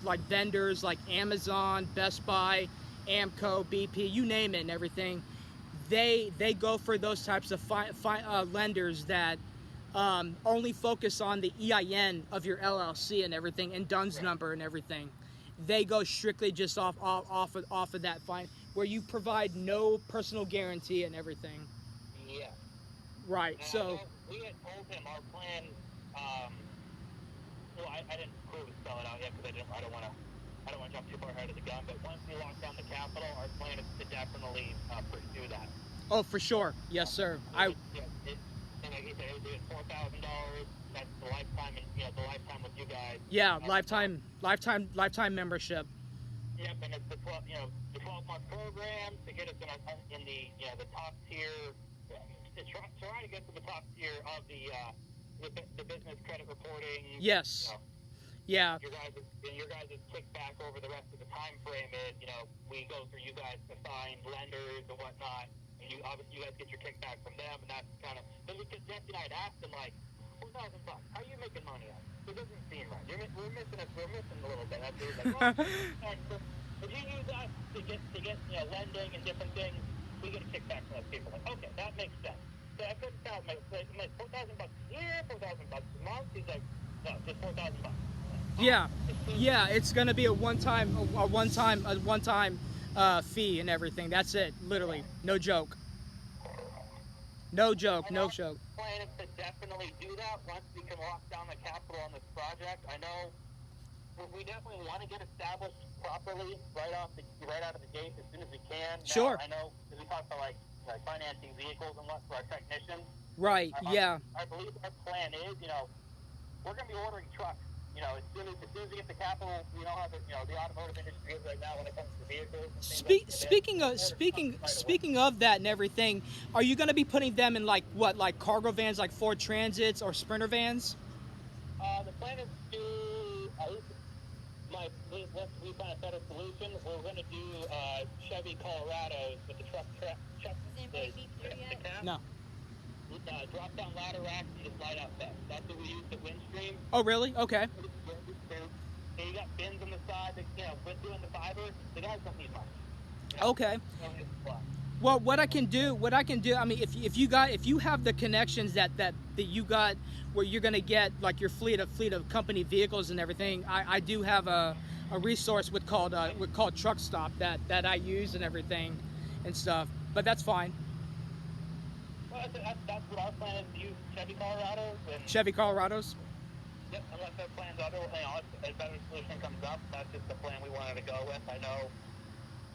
Speaker 2: like vendors like Amazon, Best Buy, Amco, BP, you name it and everything, they go for those types of lenders that only focus on the EIN of your LLC and everything, and DUNS number and everything. They go strictly just off of that fine, where you provide no personal guarantee and everything.
Speaker 1: Yeah.
Speaker 2: Right.
Speaker 1: And
Speaker 2: So
Speaker 1: we had told him our plan. Well, I didn't clearly spell it out yet because I don't want to jump too far ahead of the gun. But once we lock down the capital, our plan is to definitely pursue that.
Speaker 2: oh, for sure. Yes, sir.
Speaker 1: And like you said, it would be $4,000. That's the lifetime, the lifetime with you guys.
Speaker 2: Yeah, lifetime membership.
Speaker 1: Yep, and it's the 12-month program to get us in the top tier, to try to get to the top tier of the business credit reporting.
Speaker 2: Yes. Yeah.
Speaker 1: Your guys' kickback over the rest of the time frame is, we go through you guys to find lenders and whatnot, and you guys get your kickback from them, and that's kind of. Because Jesse and I had asked him, like, $4,000. How are you making money on it? It doesn't seem right. We're missing a little bit. That's what he's like, well, if you use us to get lending and different things, we get a kickback from those people. Like, okay, that makes sense. So I couldn't tell him, like $4,000 a year, $4,000 a month. He's like, no, just $4,000.
Speaker 2: Yeah. It's gonna be a one-time fee and everything. That's it. Literally, no joke. No joke.
Speaker 1: Plan is to definitely do that once we can lock down the capital on this project. I know we definitely want to get established properly right out of the gate as soon as we can.
Speaker 2: Sure.
Speaker 1: Now, I know we talked about like financing vehicles and what for our technicians.
Speaker 2: Right. Yeah.
Speaker 1: I believe our plan is, we're going to be ordering trucks. As soon as we get the capital, we know how the automotive industry is right now when it comes to vehicles.
Speaker 2: Speaking of that and everything, are you going to be putting them in like cargo vans, like Ford Transits or Sprinter vans?
Speaker 1: The plan is to we find a better solution. We're going to do Chevy Colorados with the truck. The cab.
Speaker 2: No.
Speaker 1: Drop down ladder rack and just light out vents. That's what we use at Windstream.
Speaker 2: Oh, really? Okay.
Speaker 1: You got bins on the side that, with doing the fiber, the guys don't need much.
Speaker 2: Okay. Well, what I can do, I mean, if you have the connections that you got, where you're gonna get like your fleet of company vehicles and everything, I do have a resource called Truck Stop that I use and everything and stuff. But that's fine.
Speaker 1: Well, that's what our plan is, to use Chevy Colorados.
Speaker 2: Chevy Colorados?
Speaker 1: Yep, unless their plans if a better solution comes up, that's just the plan we wanted to go with. I know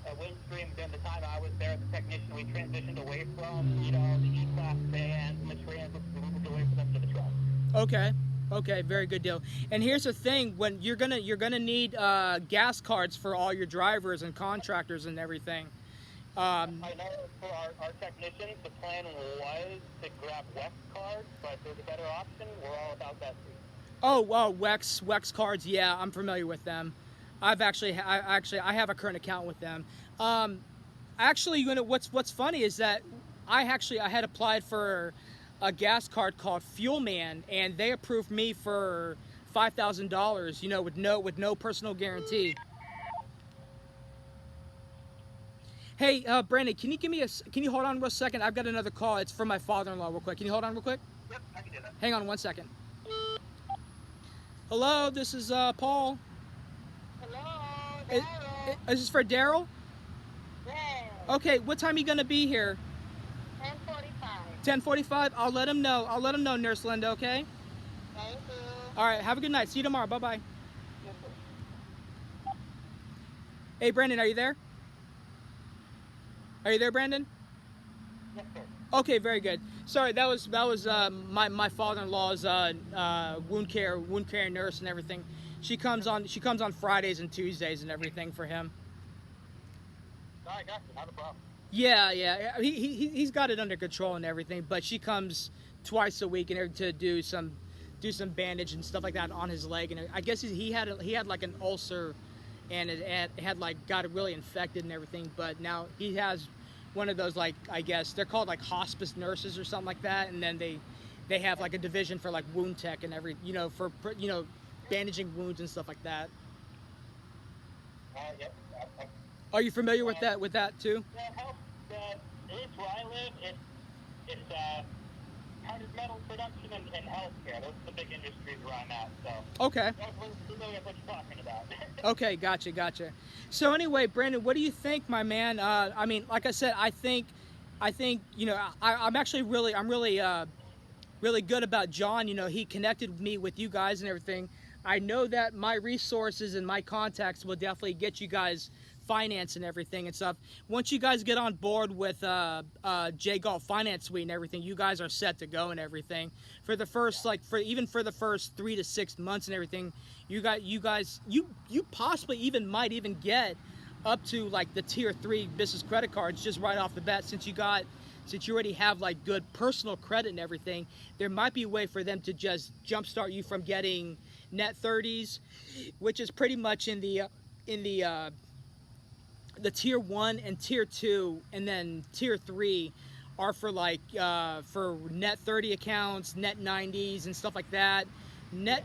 Speaker 1: at Windstream, during the time I was there as a technician, we transitioned away from, the E-Class vans and the Transits, we moved away from them to the truck.
Speaker 2: Okay, very good deal. And here's the thing: when you're gonna need gas cards for all your drivers and contractors and everything.
Speaker 1: I know for our technicians, the plan was to grab West cards, but if there's a better option, we're all about that too.
Speaker 2: Oh, Wex cards. Yeah, I'm familiar with them. I have a current account with them. Actually, you know what's funny is that I had applied for a gas card called Fuel Man, and they approved me for $5,000. You know, with no personal guarantee. Hey, Brandon, can you hold on real second? I've got another call. It's from my father-in-law real quick. Can you hold on real quick?
Speaker 1: Yep, I can do that.
Speaker 2: Hang on 1 second. Hello, this is Paul.
Speaker 3: Hello,
Speaker 2: Is,
Speaker 3: Daryl.
Speaker 2: is this for Daryl?
Speaker 3: Yeah.
Speaker 2: Okay, what time are you gonna be here?
Speaker 3: 10:45.
Speaker 2: 10:45. I'll let him know. Nurse Linda. Okay.
Speaker 3: Thank you.
Speaker 2: All right. Have a good night. See you tomorrow. Bye bye.
Speaker 3: Yes, sir.
Speaker 2: Hey, Brandon, are you there? Are you there, Brandon?
Speaker 1: Yes, sir.
Speaker 2: Okay, very good. Sorry, that was my father-in-law's wound care nurse and everything. She comes on Fridays and Tuesdays and everything for him.
Speaker 1: No, I got you. Not a problem.
Speaker 2: Yeah. He's got it under control and everything, but she comes twice a week and to do some bandage and stuff like that on his leg, and I guess he had like an ulcer, and it had like got really infected and everything, but now he has one of those, like, I guess they're called like hospice nurses or something like that, and then they have like a division for like wound tech and for bandaging wounds and stuff like that.
Speaker 1: Yep.
Speaker 2: Are you familiar with that too?
Speaker 1: Yeah, health. At least where I live, it's powdered metal production and healthcare. Those are the big industries where I'm at. So.
Speaker 2: Okay.
Speaker 1: We're familiar with what you're talking about.
Speaker 2: Okay, gotcha. So anyway, Brandon, what do you think, my man? I mean, like I said, I think, I'm actually really good about John. You know, he connected me with you guys and everything. I know that my resources and my contacts will definitely get you guys finance and everything and stuff. Once you guys get on board with J Golf Finance Suite and everything, you guys are set to go and everything. For the first for the first 3 to 6 months and everything, you possibly might even get up to like the tier 3 business credit cards just right off the bat, since you already have like good personal credit and everything. There might be a way for them to just jumpstart you from getting net 30s, which is pretty much in the tier 1 and tier 2, and then tier 3 are for like for net 30 accounts, net 90s and stuff like that. Net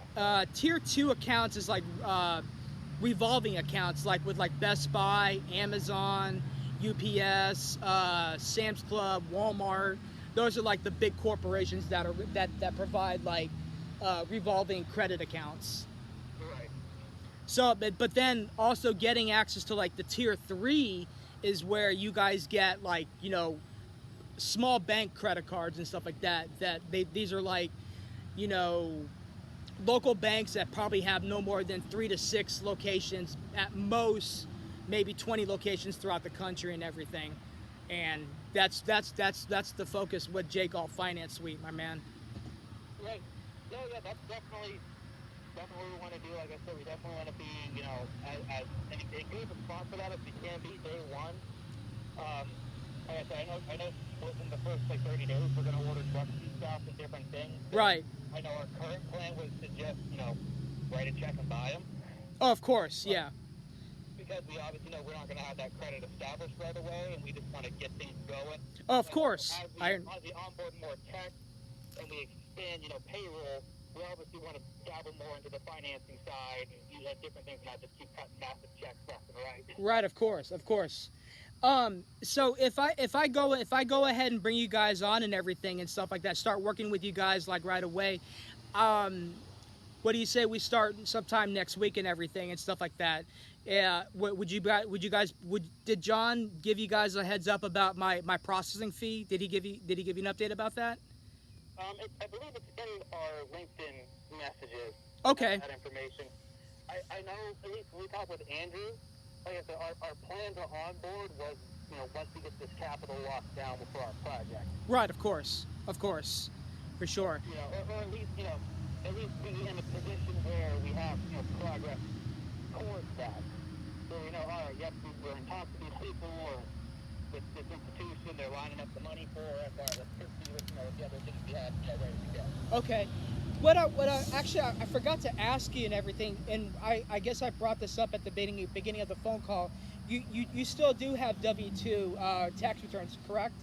Speaker 2: tier 2 accounts is like revolving accounts, like with like Best Buy, Amazon, UPS, Sam's Club, Walmart. Those are like the big corporations that provide like revolving credit accounts.
Speaker 1: Right.
Speaker 2: So, but then also getting access to like the tier 3 is where you guys get like, small bank credit cards and stuff like that. These are like, local banks that probably have no more than 3 to 6 locations, at most maybe 20 locations throughout the country and everything. And that's the focus with J Golf Finance Suite, my man.
Speaker 1: Right. Yeah, that's definitely what we want to do. Like I said, we definitely want to be, as good of a spot for that as we can be day one. Like I said, I know within the first 30 days we're going to order trucks and stuff and different things.
Speaker 2: Right.
Speaker 1: I know our current plan was to just, write a check and buy them.
Speaker 2: Oh, of course, yeah.
Speaker 1: Because we obviously know we're not going to have that credit established right away, and we just want to get things going.
Speaker 2: Oh, of course.
Speaker 1: As we onboard more tech and we expand, payroll, we obviously want to dabble more into the financing side and use different things, not just keep cutting massive checks left and right.
Speaker 2: Right, of course. So if I go ahead and bring you guys on and everything and stuff like that, start working with you guys like right away, what do you say we start sometime next week and everything and stuff like that? Yeah, did John give you guys a heads up about my processing fee? Did he give you an update about that?
Speaker 1: I believe it's in our LinkedIn messages.
Speaker 2: Okay.
Speaker 1: That information. I know, at least when we talked with Andrew, like I said, our plan to onboard was, once we get this capital locked down before our project.
Speaker 2: Right, of course, for sure.
Speaker 1: Or at least, be in a position where we have, progress towards that. So, all right, yep, we're in talks with these people, or with this institution, they're lining up the money for us, all right, let's proceed with, the other things we have, ready to go.
Speaker 2: Okay. Actually, I forgot to ask you and everything, and I guess I brought this up at the beginning of the phone call. You still do have W-2 tax returns, correct?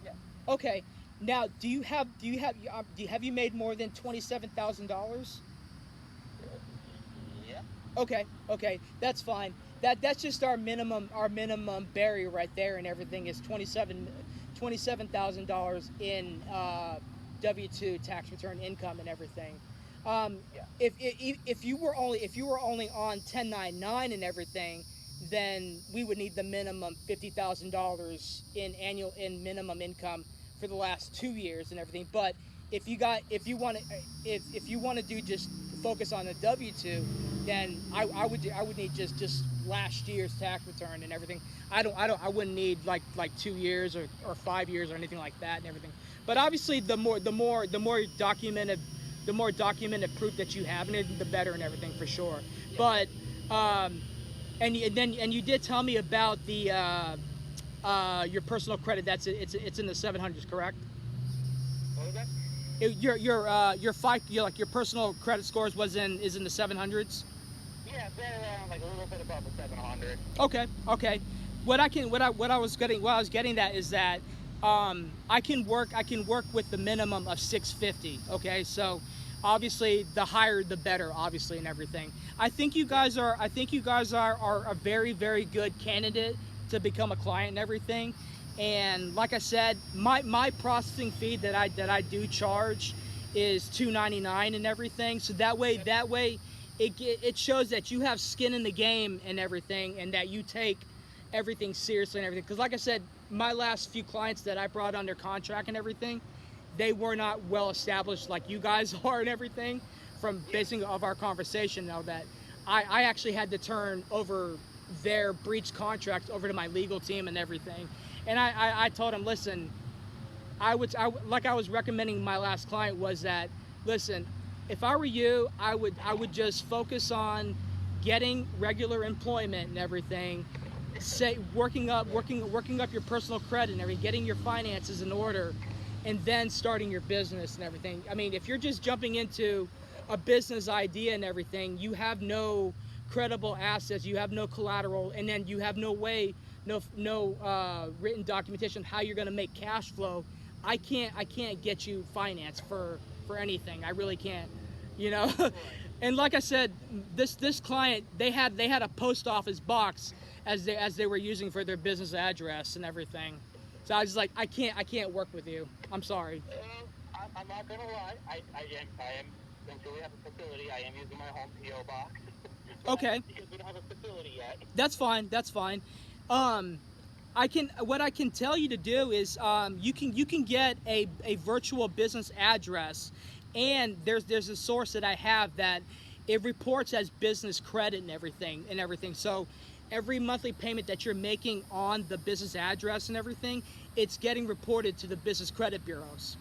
Speaker 1: Yeah.
Speaker 2: Okay. Now, have you made more than $27,000?
Speaker 1: Yeah.
Speaker 2: Okay, that's fine. That's just our minimum barrier right there, and everything is $27,000 in W-2 tax return income and everything.
Speaker 1: Yeah.
Speaker 2: If you were only on 1099 and everything, then we would need the minimum $50,000 in minimum income for the last 2 years and everything. But if you want to do just focus on the W-2, then I would need just last year's tax return and everything. I wouldn't need like 2 years or 5 years or anything like that and everything. But obviously the more documented proof that you have in it, the better and everything for sure. But and you did tell me about the your personal credit. It's in the 700s, correct?
Speaker 1: What was that?
Speaker 2: Your FICO, like your personal credit scores is in the 700s.
Speaker 1: Yeah, they're around like a little bit above the 700.
Speaker 2: Okay. What I was getting at is that I can work with the minimum of 650. Okay, so obviously the higher the better, obviously, and everything. I think you guys are a very, very good candidate to become a client and everything. And like I said, my processing fee that I do charge is $2.99 and everything. So that way it shows that you have skin in the game and everything, and that you take everything seriously and everything. Because like I said, my last few clients that I brought under contract and everything, they were not well established like you guys are and everything. From basing of our conversation, now that I actually had to turn over their breach contract over to my legal team and everything. And I told him, listen, like I was recommending my last client was that, listen, if I were you, I would just focus on getting regular employment and everything, working up your personal credit and everything, getting your finances in order, and then starting your business and everything. I mean, if you're just jumping into a business idea and everything, you have no credible assets, you have no collateral, and then you have no written documentation how you're going to make cash flow. I can't get you finance for anything. I really can't, you know. And like I said, this client, they had a post office box as they were using for their business address and everything. So I was like, I can't work with you. I'm sorry.
Speaker 1: I'm not gonna lie. I am until we have a facility. I am using my home PO box.
Speaker 2: Okay.
Speaker 1: Because we don't have a facility yet.
Speaker 2: That's fine. What I can tell you to do is you can get a virtual business address, and there's a source that I have that it reports as business credit and everything. So every monthly payment that you're making on the business address and everything, it's getting reported to the business credit bureaus.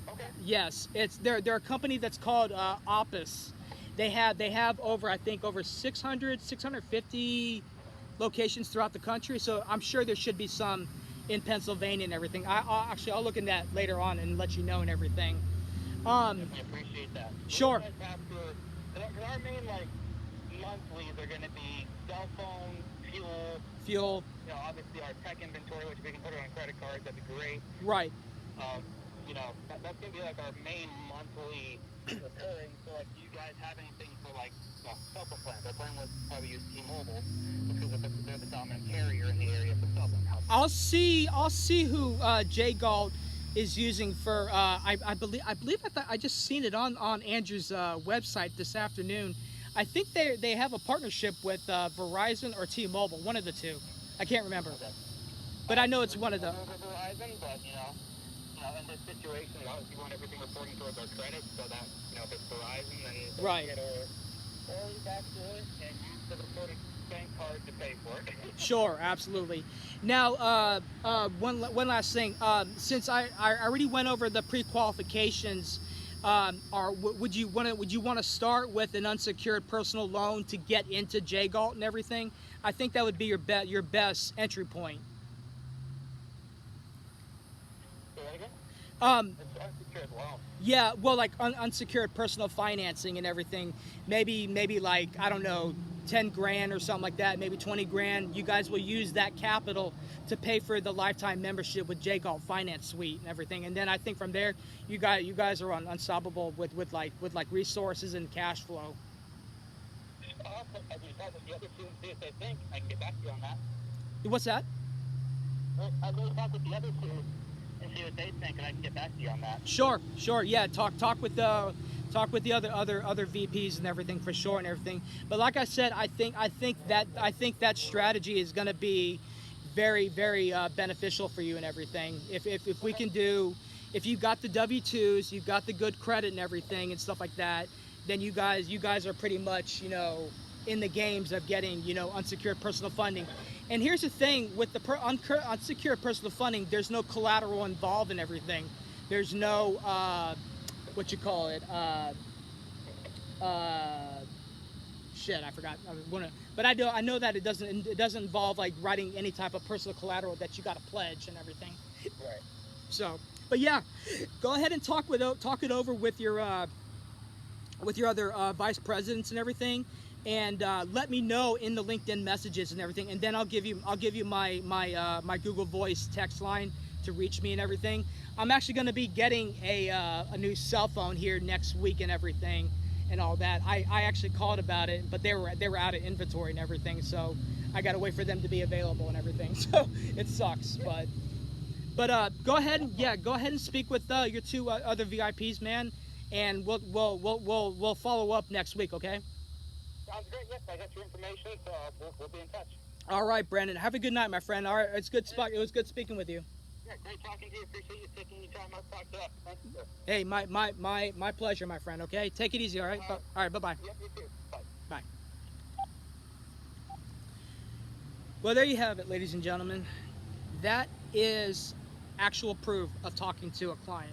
Speaker 1: Okay.
Speaker 2: Yes, they're a company that's called Opus. They have over 650 locations throughout the country, so I'm sure there should be some in Pennsylvania and everything. I'll look in that later on and let you know and everything.
Speaker 1: I appreciate that.
Speaker 2: Sure.
Speaker 1: Our main monthlies are going to be cell phone,
Speaker 2: Fuel.
Speaker 1: You know, obviously our tech inventory, which we can put it on credit cards, that'd be great.
Speaker 2: Right.
Speaker 1: You know, that's going to be our main monthly recurring. So do you guys have anything for cell phone plans? Our plan was probably use T-Mobile because they're the dominant carrier in the area for cell phone.
Speaker 2: I'll see who Jay Galt is using for. I believe I just seen it on Andrew's website this afternoon. I think they have a partnership with Verizon or T-Mobile, one of the two. I can't remember, but I know it's one of them.
Speaker 1: Verizon, but you know, in this situation, we want everything reporting towards our credit, so that if it's Verizon, then
Speaker 2: right.
Speaker 1: Get our back door and use the reporting bank card to pay for it.
Speaker 2: Sure, absolutely. Now, one last thing. Since I already went over the pre-qualifications, would you want to start with an unsecured personal loan to get into Jay Galt and everything? I think that would be your best entry point.
Speaker 1: Say that again? unsecured loan.
Speaker 2: Yeah, well, like unsecured personal financing and everything. Maybe like, I don't know, 10 grand or something like that, maybe 20 grand. You guys will use that capital to pay for the lifetime membership with J Galt Finance Suite and everything. And then I think from there, you guys are unstoppable with like resources and cash flow.
Speaker 1: Have you talked with the other two and see if they think? I can get back to you on that.
Speaker 2: What's that?
Speaker 1: I'll go talk with the other two and see what they think, and I can get back to you on that.
Speaker 2: Sure. Yeah, talk with the other VPs and everything for sure and everything. But like I said, I think that strategy is going to be very beneficial for you and everything. If we can do, if you got the W-2s, you've got the good credit and everything and stuff like that, then you guys are pretty much, you know, in the games of getting, you know, unsecured personal funding. And here's the thing with the unsecured personal funding, there's no collateral involved in everything. There's no what you call it, shit, I forgot. But I know that it doesn't involve like writing any type of personal collateral that you got to pledge and everything.
Speaker 1: Right.
Speaker 2: So, but yeah, go ahead and talk it over with your other vice presidents and everything, and let me know in the LinkedIn messages and everything, and then I'll give you my Google Voice text line to reach me and everything. I'm actually going to be getting a new cell phone here next week and everything and all that. I actually called about it, but they were out of inventory and everything, so I got to wait for them to be available and everything. So it sucks, but go ahead and speak with your two other VIPs, man. And we'll follow up next week, okay?
Speaker 1: Sounds great. Yes, I got your information, so we'll be in touch.
Speaker 2: All right, Brandon. Have a good night, my friend. All right, it was good speaking with you.
Speaker 1: Yeah, great talking to you. Appreciate you taking your time out to talk to us. Thank you, sir.
Speaker 2: Hey, my pleasure, my friend. Okay, take it easy. All right. All right. Bye-bye.
Speaker 1: Yep, you too. Bye.
Speaker 2: Bye. Well, there you have it, ladies and gentlemen. That is actual proof of talking to a client.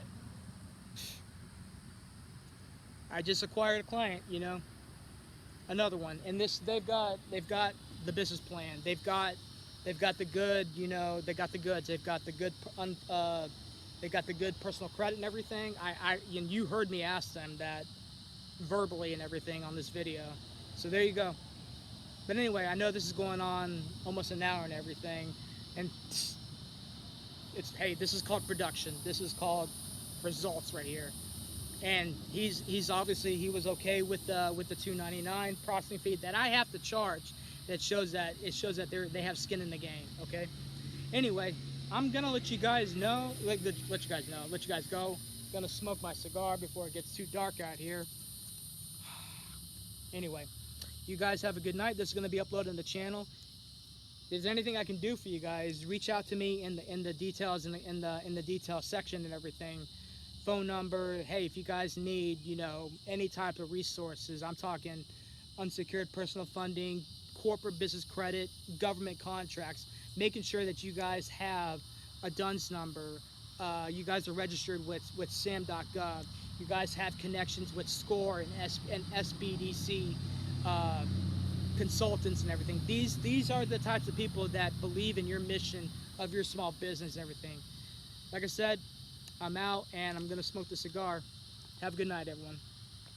Speaker 2: I just acquired a client, you know, another one, and they've got the business plan. They've got the good, you know, they got the goods. They've got the good personal credit and everything. And you heard me ask them that verbally and everything on this video. So there you go. But anyway, I know this is going on almost an hour and everything, and this is called production. This is called results right here. And he's obviously, he was okay with the $2.99 processing fee that I have to charge. That shows that they have skin in the game. Okay. Anyway, I'm gonna let you guys know. Let you guys go. I'm gonna smoke my cigar before it gets too dark out here. Anyway, you guys have a good night. This is gonna be uploaded on the channel. If there's anything I can do for you guys, reach out to me in the details in the details section and everything. Phone number. Hey, if you guys need, you know, any type of resources, I'm talking unsecured personal funding, corporate business credit, government contracts, making sure that you guys have a DUNS number, you guys are registered with SAM.gov, you guys have connections with SCORE and SBDC consultants and everything. These are the types of people that believe in your mission of your small business and everything. Like I said, I'm out and I'm gonna smoke the cigar. Have a good night, everyone.